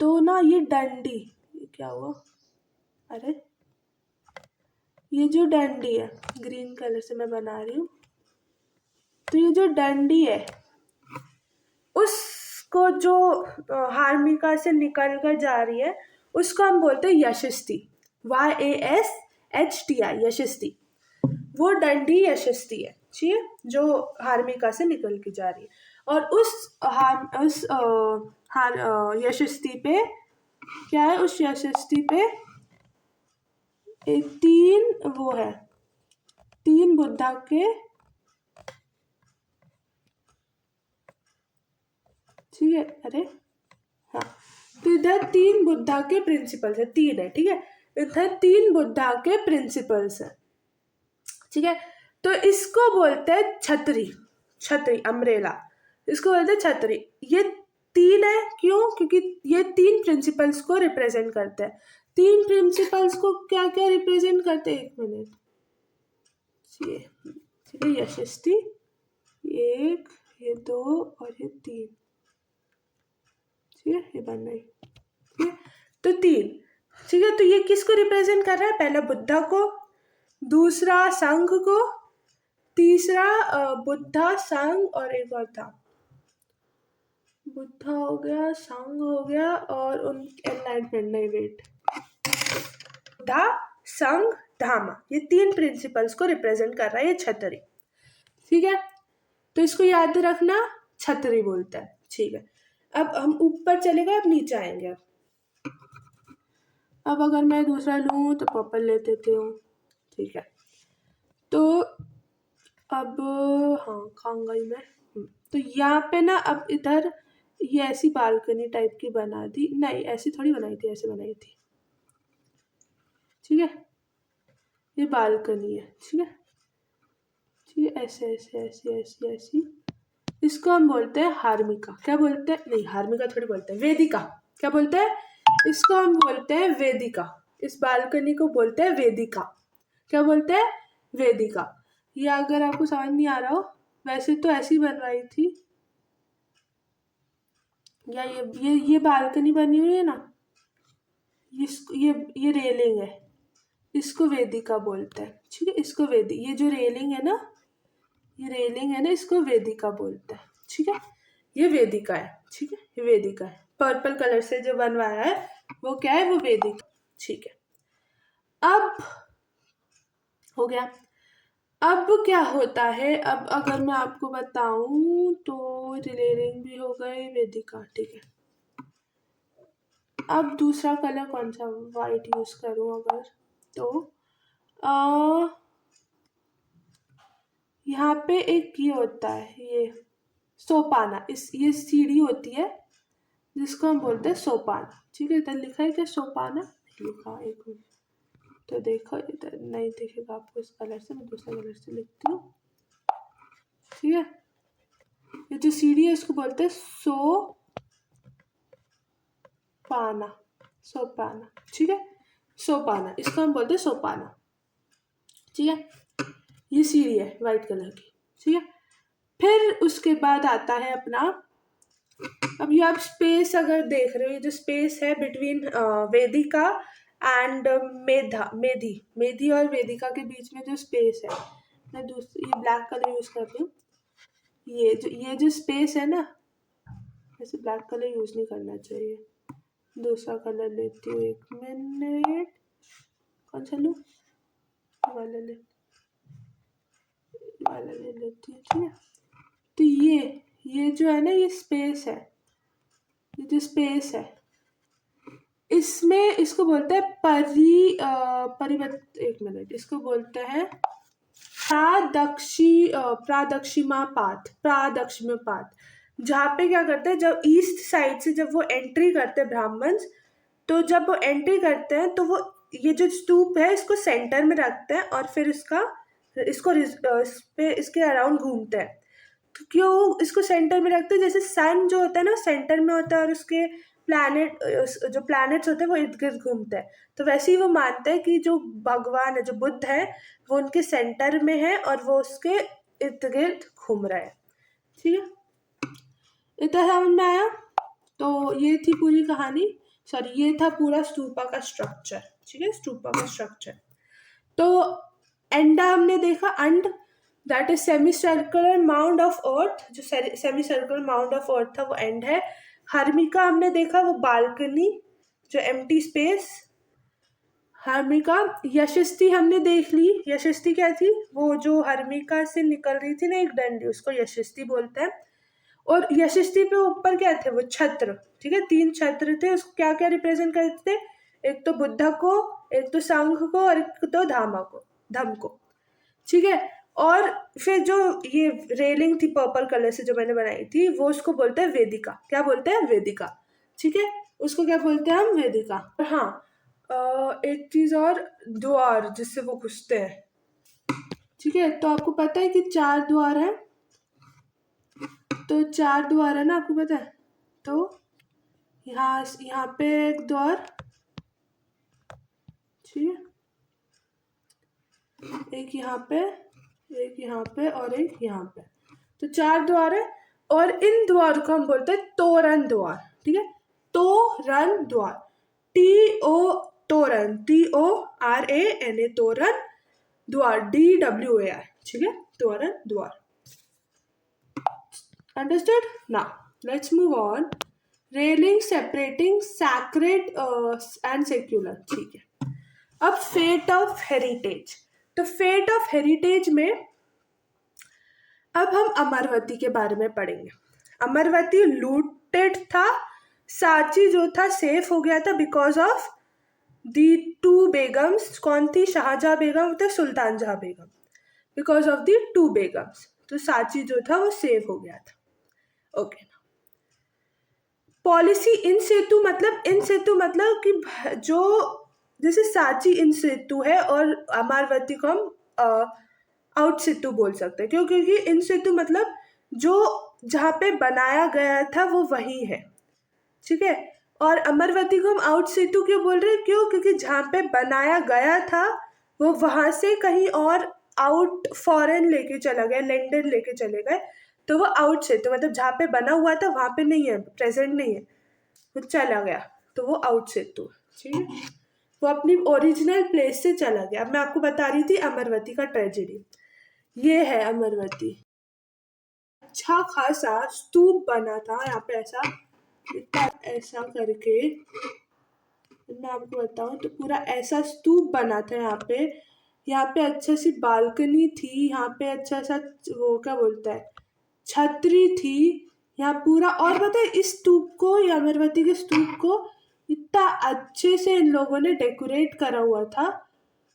तो ना ये डंडी, ये क्या हुआ? अरे, ये जो डंडी है, ग्रीन कलर से मैं बना रही हूँ, तो ये जो डंडी है, उसको जो हार्मिका से निकल कर जा रही है, उसको हम बोलते हैं यशस्ती, YASHTI, यशस्ती। वो डंडी यशस्ती है, ठीक है, जो हार्मिका से निकल के जा रही है। और यशस्ती पे क्या है? उस यशस्ती पे तीन वो है, तीन बुद्धा के, ठीक है, अरे हाँ, तो इधर तीन बुद्धा के प्रिंसिपल्स है, तीन है, ठीक है, इधर तीन बुद्धा के प्रिंसिपल्स है। ठीक है, तो इसको बोलते हैं छतरी, छतरी, अम्ब्रेला, इसको बोलते हैं छतरी। ये तीन है, क्यों? क्योंकि ये तीन प्रिंसिपल्स को रिप्रेजेंट करते हैं। तीन प्रिंसिपल्स को क्या क्या रिप्रेजेंट करते हैं? एक मिनट, ये ठीक है, यशस्ती, एक, ये दो, और ये तीन। ठीक है, ये बन रही, ठीक है, तो तीन। ठीक है, तो ये किसको रिप्रेजेंट कर रहा है? पहला बुद्धा को, दूसरा संघ को, तीसरा बुद्धा, संघ, और एक और था, बुद्धा हो गया, संघ हो गया, और उन एनलाइटमेंट, नहीं वेट, बुद्धा, संघ, धामा, ये तीन प्रिंसिपल्स को रिप्रेजेंट कर रहा है ये छतरी। ठीक है, तो इसको याद रखना, छतरी बोलता है। ठीक है, अब हम ऊपर चले गए, अब नीचे आएंगे। अब अगर मैं दूसरा लूँ तो पर्पल ले देती हूँ। ठीक है, तो अब हाँ, कहाँ गई मैं? तो यहाँ पे ना, अब इधर ये ऐसी बालकनी टाइप की बना दी, नहीं ऐसी थोड़ी बनाई थी, ऐसे बनाई थी। ठीक है, ये बालकनी है, ठीक है, ठीक है, ऐसे ऐसे ऐसे ऐसे ऐसी। इसको हम बोलते हैं हार्मिका। क्या बोलते हैं? नहीं, हार्मिका थोड़ी बोलते हैं, वेदिका। क्या बोलते हैं? इसको हम बोलते हैं वेदिका। इस बालकनी को बोलते हैं वेदिका। क्या बोलते हैं? वेदिका। ये अगर आपको समझ नहीं आ रहा हो, वैसे तो ऐसी बनवाई थी, या ये बालकनी बनी हुई है ना, ये रेलिंग है, इसको वेदिका बोलते हैं। ठीक है, इसको ये जो रेलिंग है ना, ये रेलिंग है ना, इसको वेदिका बोलते हैं, ठीक है। ये वेदिका है, ठीक है, ये वेदिका है। पर्पल कलर से जो बनवाया है वो क्या है, वो वेदिका, ठीक है। अब हो गया। अब क्या होता है, अब अगर मैं आपको बताऊं तो रेलिंग भी हो गए, वेदिका, ठीक है। अब दूसरा कलर कौन सा वाइट यूज करूं अगर, तो यहाँ पे एक ये होता है, ये सोपाना, ये सीढ़ी होती है जिसको हम बोलते हैं सोपाना, ठीक है। इधर लिखा है क्या सोपाना, लिखा, एक मिनट, तो देखो इधर नहीं दिखेगा आपको इस कलर से, मैं दूसरा कलर से लिखती हूँ, ठीक है। ये जो सीढ़ी है इसको बोलते हैं सोपाना, सोपाना, ठीक है, सोपाना, इसको हम बोलते हैं सोपाना, ठीक है। ये सीढ़ी है वाइट कलर की, ठीक है। फिर उसके बाद आता है अपना, अब ये आप स्पेस अगर देख रहे हो, ये जो स्पेस है बिटवीन वेदिका एंड मेधी और वेदिका के बीच में जो स्पेस है, मैं दूसरी ये ब्लैक कलर यूज कर रही हूँ। ये जो स्पेस है ना, वैसे ब्लैक कलर यूज नहीं करना चाहिए, दूसरा कलर लेती हूँ, एक मिनट, कौन सा लूँ, वाला ले लेती हूँ, ठीक है। तो ये जो है ना, ये स्पेस है, ये जो स्पेस है इसमें इसको बोलते हैं एक मिनट, इसको बोलते हैं प्रादक्षिमापात। जहाँ पे क्या करते हैं, जब ईस्ट साइड से जब वो एंट्री करते हैं ब्राह्मण्स, तो जब वो एंट्री करते हैं तो वो ये जो स्तूप है इसको सेंटर में रखते हैं और फिर इसके अराउंड घूमते हैं। तो क्यों इसको सेंटर में रखते हैं, जैसे सन जो होता है ना सेंटर में होता है और उसके जो प्लैनेट्स होते हैं वो इर्द गिर्द घूमते हैं, तो वैसे ही वो मानते हैं कि जो भगवान है, जो बुद्ध है, वो उनके सेंटर में है और वो उसके इर्द गिर्द घूम रहा है, ठीक है। इतना समझ में आया। तो ये थी पूरी कहानी, सॉरी ये था पूरा स्तूपा का स्ट्रक्चर, ठीक है, स्तूपा का स्ट्रक्चर। तो एंडा हमने देखा, anda that is semi circular mound of earth, जो semi circular mound of earth था वो एंड है। हर्मिका हमने देखा, वो बालकनी, जो एम्प्टी स्पेस, हर्मिका। यशस्ती हमने देख ली, यशस्ती क्या थी, वो जो हर्मिका से निकल रही थी ना एक डंडी, उसको यशस्ती बोलते हैं। और यशस्ती पे ऊपर क्या थे, वो छत्र, ठीक है, 3 छत्र थे, उसको क्या क्या रिप्रेजेंट करते थे, एक तो बुद्धा को, एक तो संघ को और एक तो धम को, ठीक है। और फिर जो ये रेलिंग थी पर्पल कलर से जो मैंने बनाई थी, वो उसको बोलते हैं वेदिका, क्या बोलते हैं, वेदिका, ठीक है, उसको क्या बोलते हैं हम, वेदिका। हाँ, एक चीज और, द्वार जिससे वो घुसते हैं, ठीक है। तो आपको पता है कि 4 द्वार है, तो 4 द्वार है ना, आपको पता है। तो यहाँ पे एक द्वार, ठीक है, एक यहाँ पे, एक यहाँ पे और एक यहाँ पे, तो 4 द्वार है। और इन द्वार को हम बोलते हैं तोरण द्वार, ठीक है, तोरण द्वार, तोरण, TORAN, तोरण द्वार, DWAR, ठीक है, तोरण द्वार। Understood? Now let's move on. Railing separating sacred and secular, ठीक है। अब फेट ऑफ हेरिटेज, तो फेट ऑफ हेरिटेज में अब हम अमरवती के बारे में पढ़ेंगे। अमरवती लूटेड था, सांची जो था सेफ हो गया था बिकॉज ऑफ दी 2 बेगम्स, कौन थी, शाहजहां बेगम तो सुल्तान जहां बेगम, बिकॉज ऑफ दी 2 बेगम्स, तो सांची जो था वो सेव हो गया था, ओके। पॉलिसी इन सेतु मतलब कि जो जैसे सांची इन सेतु है और अमरवती को हम आउट सेतु बोल सकते हैं, क्योंकि इन सेतु मतलब जो जहाँ पे बनाया गया था वो वही है, ठीक है। और अमरवती को हम आउट सेतु क्यों बोल रहे हैं, क्योंकि जहाँ पे बनाया गया था वो वहां से कहीं और आउट फॉरेन लेके चला गया, लंदन लेके चले गए, तो वो आउट सेतु मतलब जहाँ पे बना हुआ था वहां पे नहीं है, प्रेजेंट नहीं है, वो चला गया, तो वो आउट सेतु, ठीक है, वो अपनी ओरिजिनल प्लेस से चला गया। अब मैं आपको बता रही थी अमरवती का ट्रेजेडी, ये है अमरवती। अच्छा खासा स्तूप बना था यहाँ पे, ऐसा करके मैं आपको बताऊं तो पूरा ऐसा स्तूप बना था यहाँ पे अच्छे सी बालकनी थी, यहाँ पे अच्छा सा वो क्या बोलता है छतरी थी यहाँ पूरा। और पता है इस स्तूप को, ये अमरवती के स्तूप को इतना अच्छे से इन लोगों ने डेकोरेट करा हुआ था,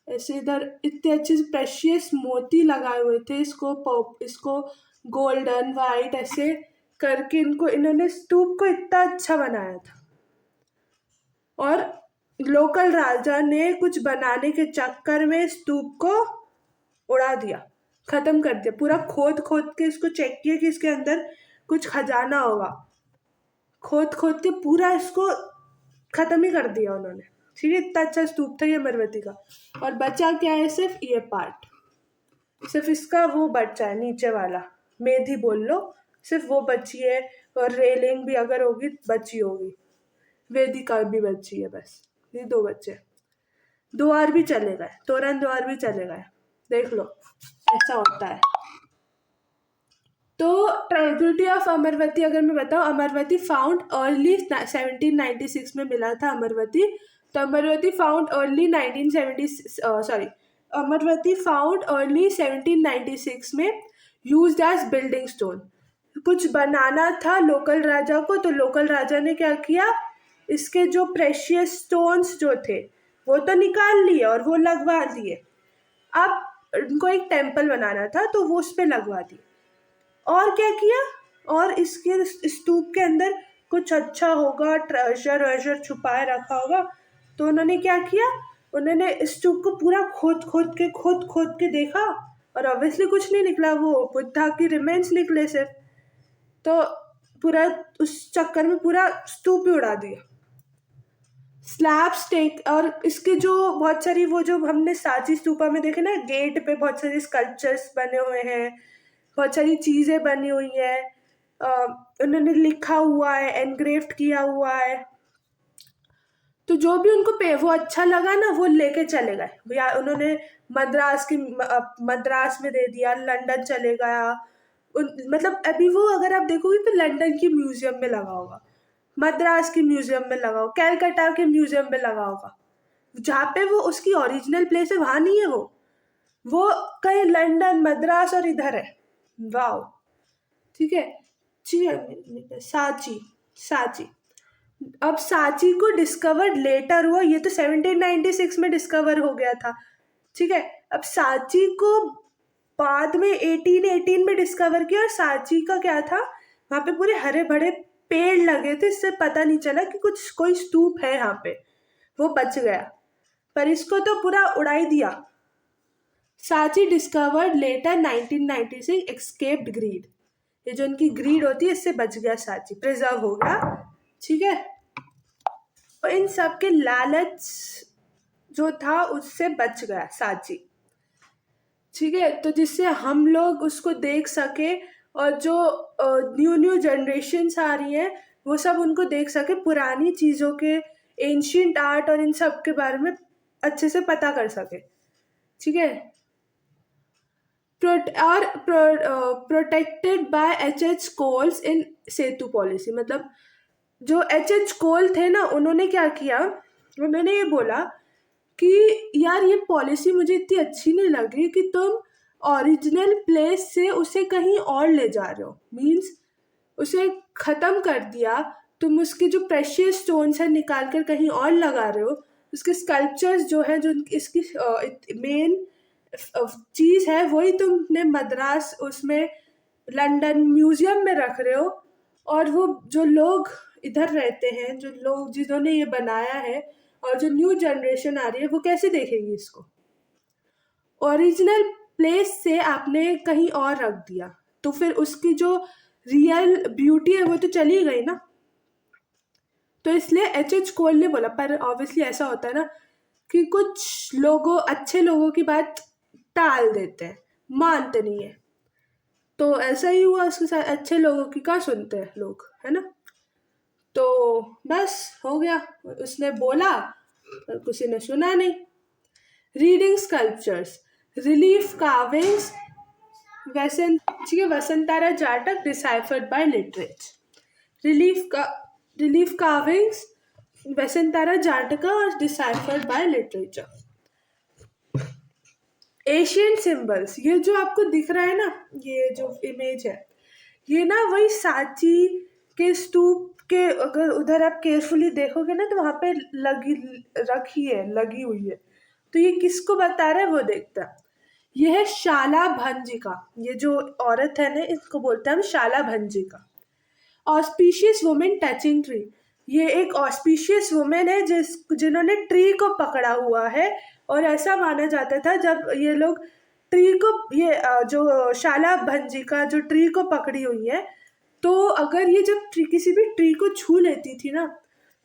ऐसे इधर इतने अच्छे से प्रेशियस मोती लगाए हुए थे, इसको गोल्डन वाइट ऐसे करके इन्होंने स्तूप को इतना अच्छा बनाया था। और लोकल राजा ने कुछ बनाने के चक्कर में स्तूप को उड़ा दिया, खत्म कर दिया, पूरा खोद खोद के इसको चेक किया कि इसके अंदर कुछ खजाना होगा, खोद खोद के पूरा इसको खत्म ही कर दिया उन्होंने। ठीक है, इतना अच्छा स्तूप था ये अमरवती का। और बचा क्या है, सिर्फ ये पार्ट, सिर्फ इसका वो बचा है नीचे वाला, मेधी बोल लो, सिर्फ वो बची है। और रेलिंग भी अगर होगी बची होगी, वेदिका भी बची है, बस ये दो बच्चे। द्वार भी चले गए, तोरण द्वार भी चले गए, देख लो ऐसा होता है। तो ट्रेजेडी ऑफ अमरवती अगर मैं बताऊं, अमरवती फाउंड अर्ली 1796 में मिला था अमरवती। तो अमरवती फाउंड अर्ली 1796 में यूज्ड एज बिल्डिंग स्टोन। कुछ बनाना था लोकल राजा को, तो लोकल राजा ने क्या किया, इसके जो प्रेशियस स्टोन्स जो थे वो तो निकाल लिए और वो लगवा दिए। अब उनको एक टेम्पल बनाना था तो वो उस पर लगवा दिए। और क्या किया, और इसके स्तूप के अंदर कुछ अच्छा होगा, ट्रेजर वेजर छुपाए रखा होगा, तो उन्होंने क्या किया, उन्होंने स्तूप को पूरा खोद खोद के देखा और ऑब्वियसली कुछ नहीं निकला, वो बुद्धा की रिमेन्स निकले सिर्फ। तो पूरा उस चक्कर में पूरा स्तूप ही उड़ा दिया, स्लैब स्टेक। और इसके जो बहुत सारी वो जो हमने सांची स्तूपा में देखे ना, गेट पे बहुत सारे स्कल्पचर्स बने हुए हैं, बहुत सारी चीज़ें बनी हुई हैं, उन्होंने लिखा हुआ है, एनग्रेव्ड किया हुआ है। तो जो भी उनको वो अच्छा लगा ना वो लेके चले गए, या उन्होंने मद्रास में दे दिया, लंदन चले गया। मतलब अभी वो अगर आप देखोगे तो लंदन की म्यूजियम में लगा होगा, मद्रास की म्यूजियम में लगा होगा, कैलकाटा के म्यूजियम में लगा होगा। जहाँ पे वो उसकी ओरिजिनल प्लेस है वहाँ नहीं है वो कहीं लंदन, मद्रास और इधर है। वाओ, ठीक है। सांची सांची अब सांची को डिस्कवर लेटर हुआ, ये तो 1796 में डिस्कवर हो गया था। ठीक है, अब सांची को बाद में 1818 में डिस्कवर किया। और सांची का क्या था, वहाँ पे पूरे हरे भरे पेड़ लगे थे, इससे पता नहीं चला कि कोई स्तूप है यहाँ पे, वो बच गया। पर इसको तो पूरा उड़ाई दिया। Sanchi discovered later 1996, escaped greed. ये जो उनकी ग्रीड होती है इससे बच गया सांची, प्रिजर्व हो गया। ठीक है, और इन सब के लालच जो था उससे बच गया सांची। ठीक है, तो जिससे हम लोग उसको देख सके और जो न्यू जनरेशन्स आ रही हैं वो सब उनको देख सके, पुरानी चीज़ों के, एंशियंट आर्ट और इन सब के बारे में अच्छे से पता कर सके। ठीक है, protected by H.H. Cole's in सेतु पॉलिसी। मतलब जो H.H. कोल थे ना, उन्होंने क्या किया, उन्होंने ये बोला कि यार ये पॉलिसी मुझे इतनी अच्छी नहीं लगी कि तुम ओरिजिनल प्लेस से उसे कहीं और ले जा रहे हो, मीन्स उसे ख़त्म कर दिया, तुम उसके जो प्रेशियस स्टोन्स है निकाल कर कहीं और लगा रहे हो, उसके स्कल्पचर्स जो है, जो इसकी मेन चीज़ है वही तुमने मद्रास उसमें लंदन म्यूजियम में रख रहे हो। और वो जो लोग इधर रहते हैं, जो लोग जिन्होंने ये बनाया है और जो न्यू जनरेशन आ रही है वो कैसे देखेगी इसको, ओरिजिनल प्लेस से आपने कहीं और रख दिया, तो फिर उसकी जो रियल ब्यूटी है वो तो चली गई ना। तो इसलिए H.H. कोल ने बोला। पर ऑब्वियसली ऐसा होता है ना कि कुछ लोगों, अच्छे लोगों की बात टाल देते हैं, मानते नहीं है। तो ऐसा ही हुआ उसके साथ, अच्छे लोगों की कहाँ सुनते हैं लोग, है ना। तो बस हो गया, उसने बोला पर किसी ने सुना नहीं। रीडिंग स्कल्पचर्स, रिलीफ कार्विंग्स, ठीक है, Vessantara Jataka deciphered by literate. Relief carvings Vessantara Jataka और deciphered by literature. Asian symbols, ये जो आपको दिख रहा है ना, ये जो इमेज है, ये ना वही सांची के स्तूप के, अगर उधर आप केयरफुली देखोगे ना तो वहां पे लगी हुई है। तो ये किसको बता रहा है वो देखता है। ये है शाला भंजिका, ये जो औरत है ना इसको बोलते हैं हम शाला भंजिका। ऑस्पिशियस वुमेन टचिंग ट्री, ये एक ऑस्पिशियस वुमेन है जिन्होंने ट्री को पकड़ा हुआ है। और ऐसा माना जाता था जब ये लोग ट्री को, ये जो शाला भंजिका जो ट्री को पकड़ी हुई है, तो अगर ये जब किसी भी ट्री को छू लेती थी ना,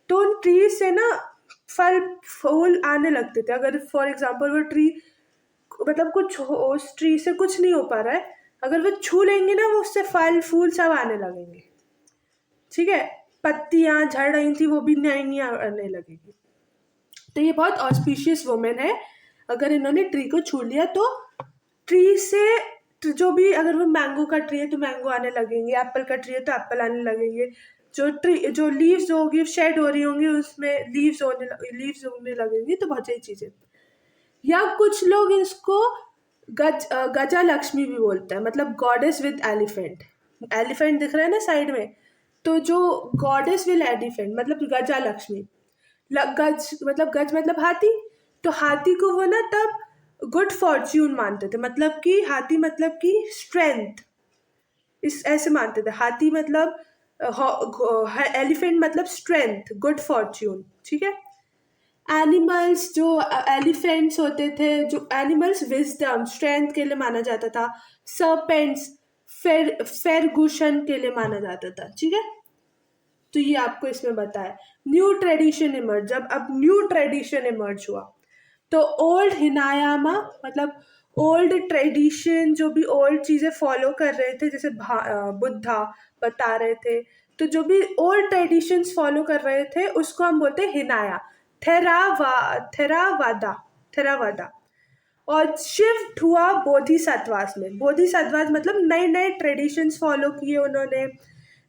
तो उन ट्री से ना फल फूल आने लगते थे। अगर फॉर एग्जाम्पल वो ट्री, मतलब कुछ उस ट्री से कुछ नहीं हो पा रहा है, अगर वो छू लेंगे ना, वो उससे फल फूल सब आने लगेंगे। ठीक है, पत्तियां झड़ रही थी वो भी नई नई आने लगेगी। तो ये बहुत ऑस्पिशियस वुमेन है। अगर इन्होंने ट्री को छू लिया तो ट्री से जो भी, अगर वो मैंगो का ट्री है तो मैंगो आने लगेंगे, एप्पल का ट्री है तो एप्पल आने लगेंगे, जो लीव्स होगी शेड हो रही होंगी उसमें लीव्स होने लगेंगी। तो बहुत सारी चीजें, या कुछ लोग इसको गजा लक्ष्मी भी बोलते हैं, मतलब गॉडेस विद एलिफेंट। एलिफेंट दिख रहा है ना साइड में, तो जो गॉडेस विद एलिफेंट मतलब गजा लक्ष्मी। गज मतलब हाथी, तो हाथी को वो ना तब गुड फॉर्च्यून मानते थे, मतलब कि हाथी मतलब कि स्ट्रेंथ, इस ऐसे मानते थे। हाथी मतलब एलिफेंट मतलब स्ट्रेंथ, गुड फॉर्च्यून। ठीक है, एनिमल्स जो एलिफेंट्स होते थे, जो एनिमल्स विजडम स्ट्रेंथ के लिए माना जाता था। सर्पेंट्स फेरगुशन के लिए माना जाता था। ठीक है, तो ये आपको इसमें बताया। न्यू ट्रेडिशन इमर्ज, जब अब न्यू ट्रेडिशन इमर्ज हुआ तो ओल्ड हिनायामा मतलब ओल्ड ट्रेडिशन, जो भी ओल्ड चीज़ें फॉलो कर रहे थे, जैसे बुद्धा बता रहे थे, तो जो भी ओल्ड ट्रेडिशंस फॉलो कर रहे थे उसको हम बोलते हैं हिनाया, थेरावादा। और शिफ्ट हुआ बोधिसत्वास में। बोधिसत्वास मतलब नए नए ट्रेडिशंस फॉलो किए उन्होंने,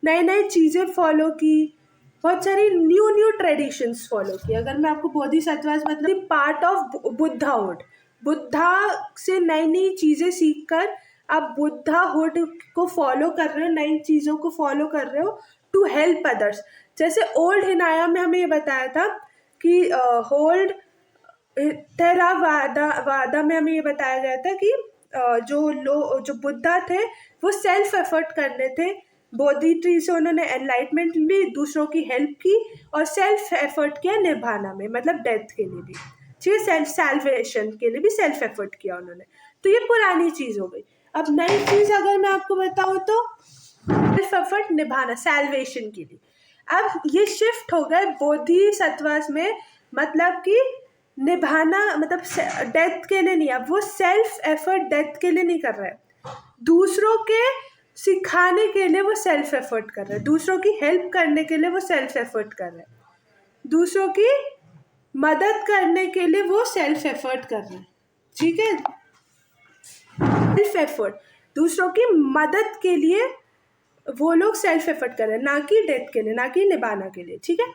नई नई चीज़ें फॉलो की, बहुत सारी न्यू ट्रेडिशंस फॉलो की। अगर मैं आपको बोधिसत्वास मतलब पार्ट ऑफ बुद्धाहुड, बुद्धा से नई नई चीज़ें सीखकर आप बुद्धाहुड को फॉलो कर रहे हो, नई चीज़ों को फॉलो कर रहे हो टू हेल्प अदर्स। जैसे ओल्ड हिनाया में हमें ये बताया था कि होल्ड वादा में हमें ये बताया गया था कि जो बुद्धा थे वो सेल्फ एफर्ट करने थे। बोधि ट्री से उन्होंने एनलाइटमेंट ली, दूसरों की हेल्प की और सेल्फ एफर्ट किया निभाना में, मतलब डेथ के लिए भी, ठीक है, सेल्फ सैल्वेशन के लिए भी सेल्फ एफर्ट किया उन्होंने। तो ये पुरानी चीज़ हो गई। अब नई चीज़ अगर मैं आपको बताऊँ तो सेल्फ एफर्ट निभाना सैल्वेशन के लिए। अब ये शिफ्ट हो गए बोधिसत्वास में, मतलब कि निभाना मतलब डेथ के लिए नहीं, अब वो सेल्फ एफर्ट डेथ के लिए नहीं कर रहे, दूसरों के सिखाने के लिए वो सेल्फ एफर्ट कर रहे हैं, दूसरों की हेल्प करने के लिए वो सेल्फ एफर्ट कर रहे हैं, दूसरों की मदद करने के लिए वो सेल्फ एफर्ट कर रहे हैं। ठीक है, सेल्फ एफर्ट, दूसरों की मदद के लिए वो लोग सेल्फ एफर्ट कर रहे हैं, ना कि डेथ के लिए, ना कि निभाना के लिए। ठीक है,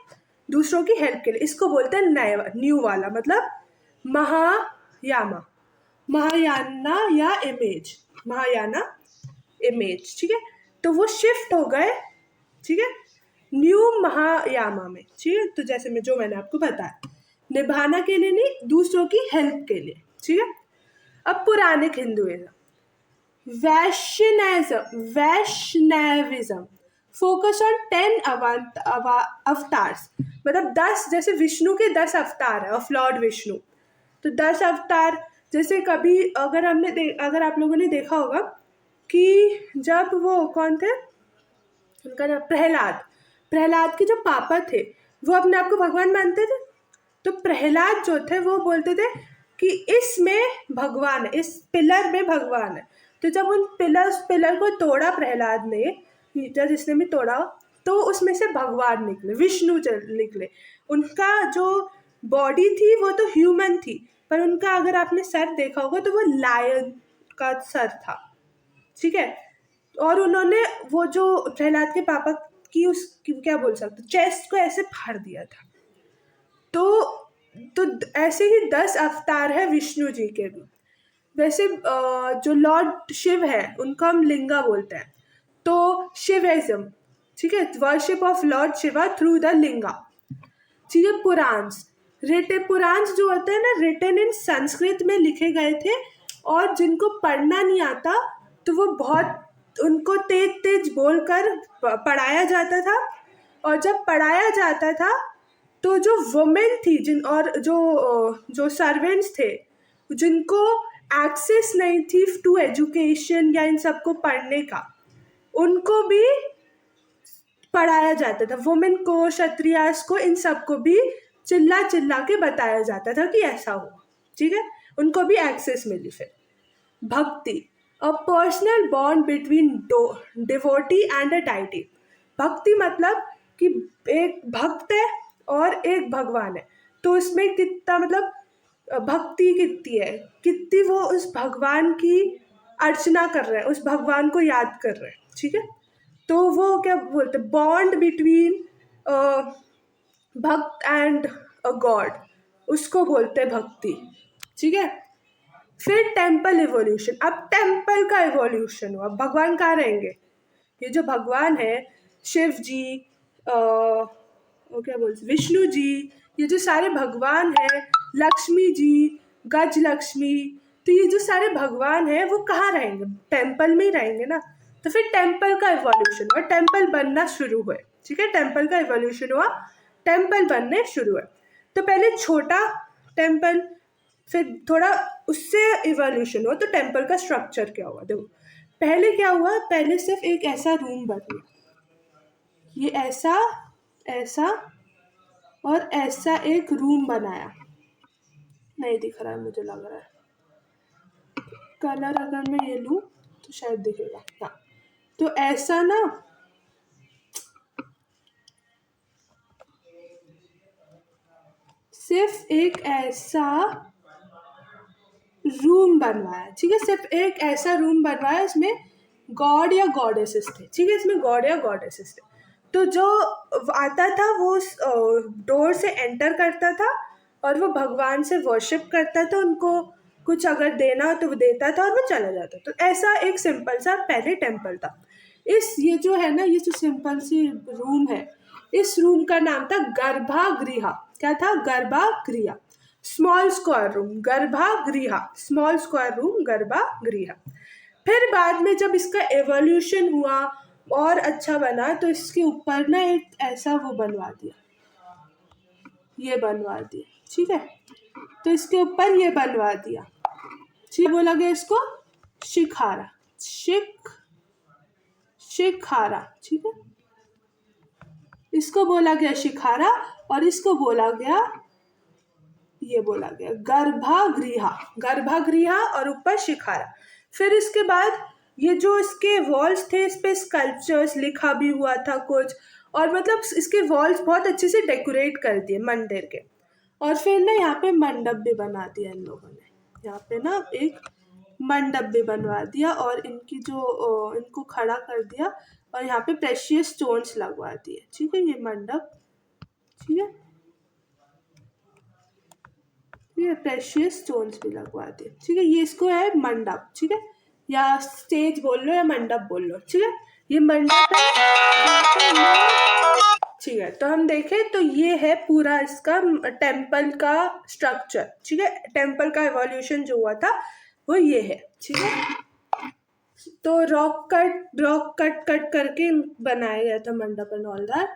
दूसरों की हेल्प के लिए। इसको बोलते हैं न्यू वाला, मतलब महायाना या इमेज, महायाना इमेज। ठीक है, तो वो शिफ्ट हो गए, ठीक है, न्यू महायामा में। ठीक है, तो जैसे मैंने आपको बताया, निभाना के लिए नहीं, दूसरों की हेल्प के लिए। ठीक है, अब Puranic Hinduism, Vaishnavism focus on 10 avatars, मतलब 10, जैसे विष्णु के 10 अवतार है ऑफ लॉर्ड विष्णु, तो 10 अवतार। जैसे कभी अगर आप लोगों ने देखा होगा कि जब वो कौन थे, उनका नाम प्रहलाद के जो पापा थे वो अपने आप को भगवान मानते थे। तो प्रहलाद जो थे वो बोलते थे कि इसमें भगवान है, इस पिलर में भगवान है। तो जब उन पिलर को तोड़ा प्रहलाद ने, जब जिसने भी तोड़ा, तो उसमें से भगवान निकले, विष्णु निकले। उनका जो बॉडी थी वो तो ह्यूमन थी, पर उनका अगर आपने सर देखा होगा तो वो लायन का सर था। ठीक है। और उन्होंने वो जो प्रहलाद के पापा की उसकी क्या बोल सकते चेस्ट को ऐसे फाड़ दिया था। तो ऐसे ही 10 अवतार है विष्णु जी के भी। वैसे जो लॉर्ड शिव है उनको हम लिंगा बोलते हैं। तो शिविज्म, ठीक है, worship of lord Shiva through the linga. ठीक है। पुराण्स जो होते हैं ना, रिटन इन संस्कृत में लिखे गए थे, और जिनको पढ़ना नहीं आता तो वो बहुत उनको तेज तेज बोलकर पढ़ाया जाता था। और जब पढ़ाया जाता था तो जो वुमेन थी और जो सर्वेंट्स थे जिनको एक्सेस नहीं थी टू एजुकेशन या इन सबको पढ़ने का, उनको भी पढ़ाया जाता था। वुमेन को, क्षत्रियास को, इन सबको भी चिल्ला चिल्ला के बताया जाता था कि ऐसा हो। ठीक है। उनको भी एक्सेस मिली। फिर भक्ति, a personal bond between devotee and a deity. भक्ति मतलब कि एक भक्त है और एक भगवान है, तो उसमें कितना मतलब भक्ति कितनी है, कितनी वो उस भगवान की अर्चना कर रहे हैं, उस भगवान को याद कर रहे हैं। ठीक है। तो वो क्या बोलते हैं, बॉन्ड बिटवीन भक्त एंड अ गॉड, उसको बोलते हैं भक्ति। ठीक है। फिर टेम्पल इवोल्यूशन। अब टेम्पल का इवोल्यूशन हुआ, भगवान कहाँ रहेंगे, ये जो भगवान है शिव जी, वो क्या बोलते विष्णु जी, ये जो सारे भगवान हैं, लक्ष्मी जी, गज लक्ष्मी, तो ये जो सारे भगवान हैं वो कहाँ रहेंगे, टेम्पल में ही रहेंगे ना। तो फिर टेम्पल का इवोल्यूशन हुआ, टेम्पल बनना शुरू हुए। ठीक है। टेम्पल का इवोल्यूशन हुआ, टेम्पल बनने शुरू हुए। तो पहले छोटा टेम्पल, फिर थोड़ा उससे इवोल्यूशन हुआ। तो टेम्पल का स्ट्रक्चर क्या हुआ, देखो पहले क्या हुआ, पहले सिर्फ एक ऐसा रूम बन गया, ये ऐसा ऐसा और ऐसा एक रूम बनाया। नहीं दिख रहा है, मुझे लग रहा है कलर अगर मैं ये लूँ तो शायद दिखेगा। हाँ, तो ऐसा ना, सिर्फ एक ऐसा रूम बनवाया। ठीक है। सिर्फ एक ऐसा रूम बनवाया, इसमें गॉड या गॉडेसेस थे। ठीक है। इसमें गॉड या गॉडेसेस थे। तो जो आता था वो डोर से एंटर करता था और वो भगवान से वर्शिप करता था, उनको कुछ अगर देना हो तो वो देता था और वो चला जाता। तो ऐसा एक सिंपल सा पहले टेम्पल था। ये जो है ना, ये जो सिंपल सी रूम है, इस रूम का नाम था गर्भागृह। क्या था, garbhagriha, small square room, garbhagriha, small square room, garbhagriha. फिर बाद में जब इसका एवोल्यूशन हुआ और अच्छा बना, तो इसके ऊपर ना एक ऐसा वो बनवा दिया, ये बनवा दिया। ठीक है। तो इसके ऊपर ये बनवा दिया। ठीक, बोला गया इसको शिखारा, शिखारा। ठीक है। इसको बोला गया शिखारा, और इसको बोला गया, ये बोला गया गर्भागृह, गर्भागृह और ऊपर शिखारा। फिर इसके बाद ये जो इसके वॉल्स थे, इस पे स्कल्पचर्स लिखा भी हुआ था कुछ, और मतलब इसके वॉल्स बहुत अच्छे से डेकोरेट कर दिए मंदिर के। और फिर ना यहाँ पे मंडप भी बना दिया इन लोगों ने, यहाँ पे ना एक मंडप भी बनवा दिया, और इनकी जो इनको खड़ा कर दिया, और यहाँ पे प्रेशियस स्टोन्स लगवा दिए। ठीक है। ये मंडप, ठीक है, ये प्रेशियस स्टोन्स भी लगवा दिए। ठीक है। ये इसको है मंडप। ठीक है। या स्टेज बोल लो या मंडप बोल लो। ठीक है। ये मंडप है। ठीक है। तो हम देखें तो ये है पूरा इसका टेम्पल का स्ट्रक्चर। ठीक है। टेम्पल का एवोल्यूशन जो हुआ था वो ये है। ठीक है। तो रॉक कट कट करके बनाया गया था मंडप एंड ऑल दैट।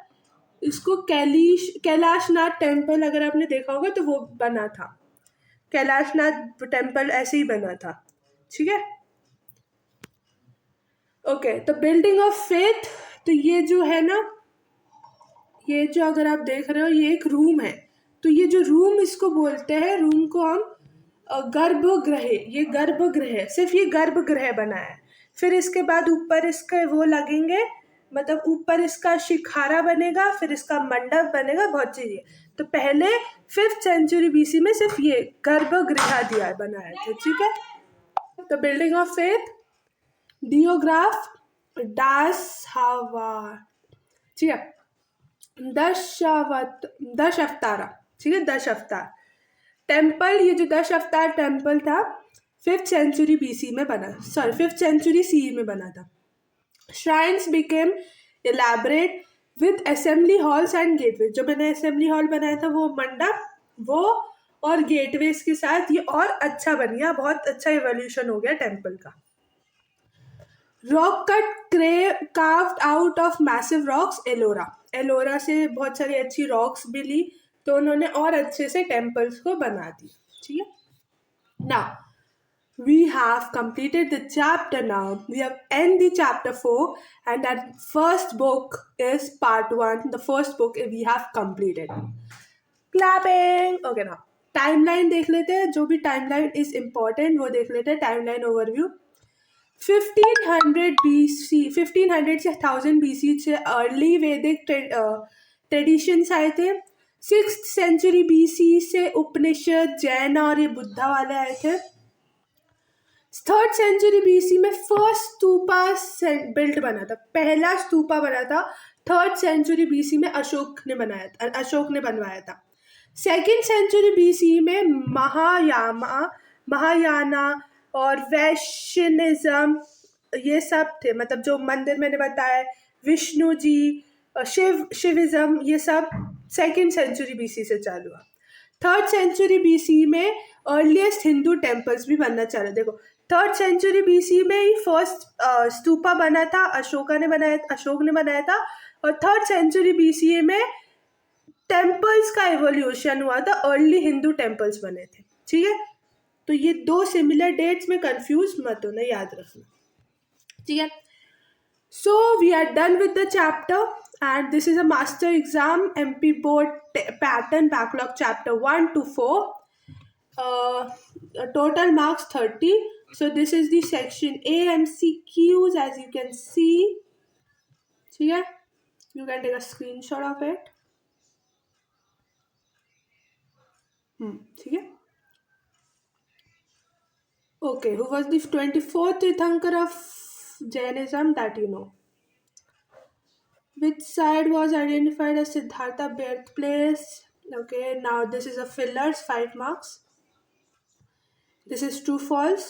इसको कैलाशनाथ टेम्पल अगर आपने देखा होगा तो वो बना था, कैलाशनाथ टेम्पल ऐसे ही बना था। ठीक है। ओके। तो बिल्डिंग ऑफ फेथ, तो ये जो है ना, ये जो अगर आप देख रहे हो ये एक रूम है। तो ये जो रूम इसको बोलते हैं, रूम को हम गर्भगृह, ये गर्भगृह है, सिर्फ ये गर्भगृह बना है। फिर इसके बाद ऊपर इसके वो लगेंगे, मतलब ऊपर इसका शिखारा बनेगा, फिर इसका मंडप बनेगा, बहुत चीजें। तो पहले 5th सेंचुरी BC में सिर्फ ये गर्भगृह दिया बनाया था। ठीक है। तो बिल्डिंग ऑफ फेथ, डियोग्राफ दास हवा, ठीक है। दश अवतारा, ठीक है, दश अवतार टेम्पल। ये जो दश अवतार टेम्पल था 5th सेंचुरी BC में बना, सॉरी 5th सेंचुरी CE में बना था। Shrines became elaborate with assembly halls and gateway. जो मैंने असेंबली हॉल बनाया था वो मंडप, वो और गेटवेज के साथ ये और अच्छा बन गया, बहुत अच्छा इवोल्यूशन हो गया टेम्पल का। Rock cut carved out of massive rocks, Ellora. Ellora से बहुत सारी अच्छी रॉक्स मिली तो उन्होंने और अच्छे से टेम्पल्स को बना दी, ठीक है। Now we have completed the chapter. Now we have end the chapter 4 and that first book is part 1. The first book we have completed. Clapping. Okay, now timeline देख लेते हैं, जो भी timeline is important वो देख लेते हैं। timeline overview 1500 BC, 1500 से 1000 BC से अर्ली वैदिक ट्रेडिशंस आए थे। 6th सेंचुरी BC से उपनिषद, जैन और ये बुद्धा वाले आए थे। 3rd सेंचुरी BC में फर्स्ट स्तूपा बिल्ट बना था, पहला स्तूपा बना था 3rd सेंचुरी BC में, अशोक ने बनवाया था। 2nd सेंचुरी BC में महायाना और वैष्णविज्म ये सब थे, मतलब जो मंदिर मैंने बताया, विष्णु जी, शिविज्म, ये सब 2nd सेंचुरी BC से चालू हुआ। 3rd सेंचुरी BC में अर्लीस्ट हिंदू टेम्पल्स भी बनना चालू। देखो 3rd सेंचुरी BC में ही फर्स्ट स्तूपा बना था, अशोक ने बनाया था। और 3rd सेंचुरी BC में टेम्पल्स का एवोल्यूशन हुआ था, अर्ली हिंदू टेम्पल्स बने थे, ठीक है। तो ये दो सिमिलर डेट्स में कंफ्यूज मत होना, याद रखना, ठीक है। So we are done with the chapter and this is a master exam MP board pattern backlog chapter 1 to 4. Total marks 30. So this is the section A MCQs, as you can see. ठीक है, you can take a screenshot of it. ठीक है। Okay, who was the 24th Tirthankar of Jainism, that you know. Which side was identified as Siddhartha birthplace? Okay, now this is a fillers, 5 marks. This is true false.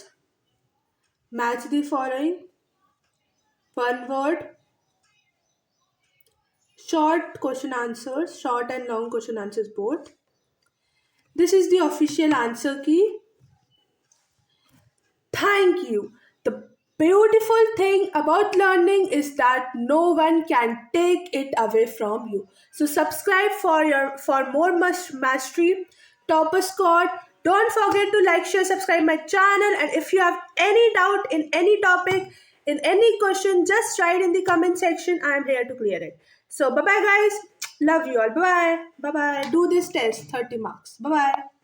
Match the following. One word. Short question answers, short and long question answers both. This is the official answer key. Thank you. The beautiful thing about learning is that no one can take it away from you. So subscribe for more mastery, topper squad. Don't forget to like, share, subscribe my channel, and if you have any doubt in any topic, in any question, just write in the comment section. I am here to clear it. So bye bye guys. Love you all. Bye bye. Do this test, 30 marks. Bye bye.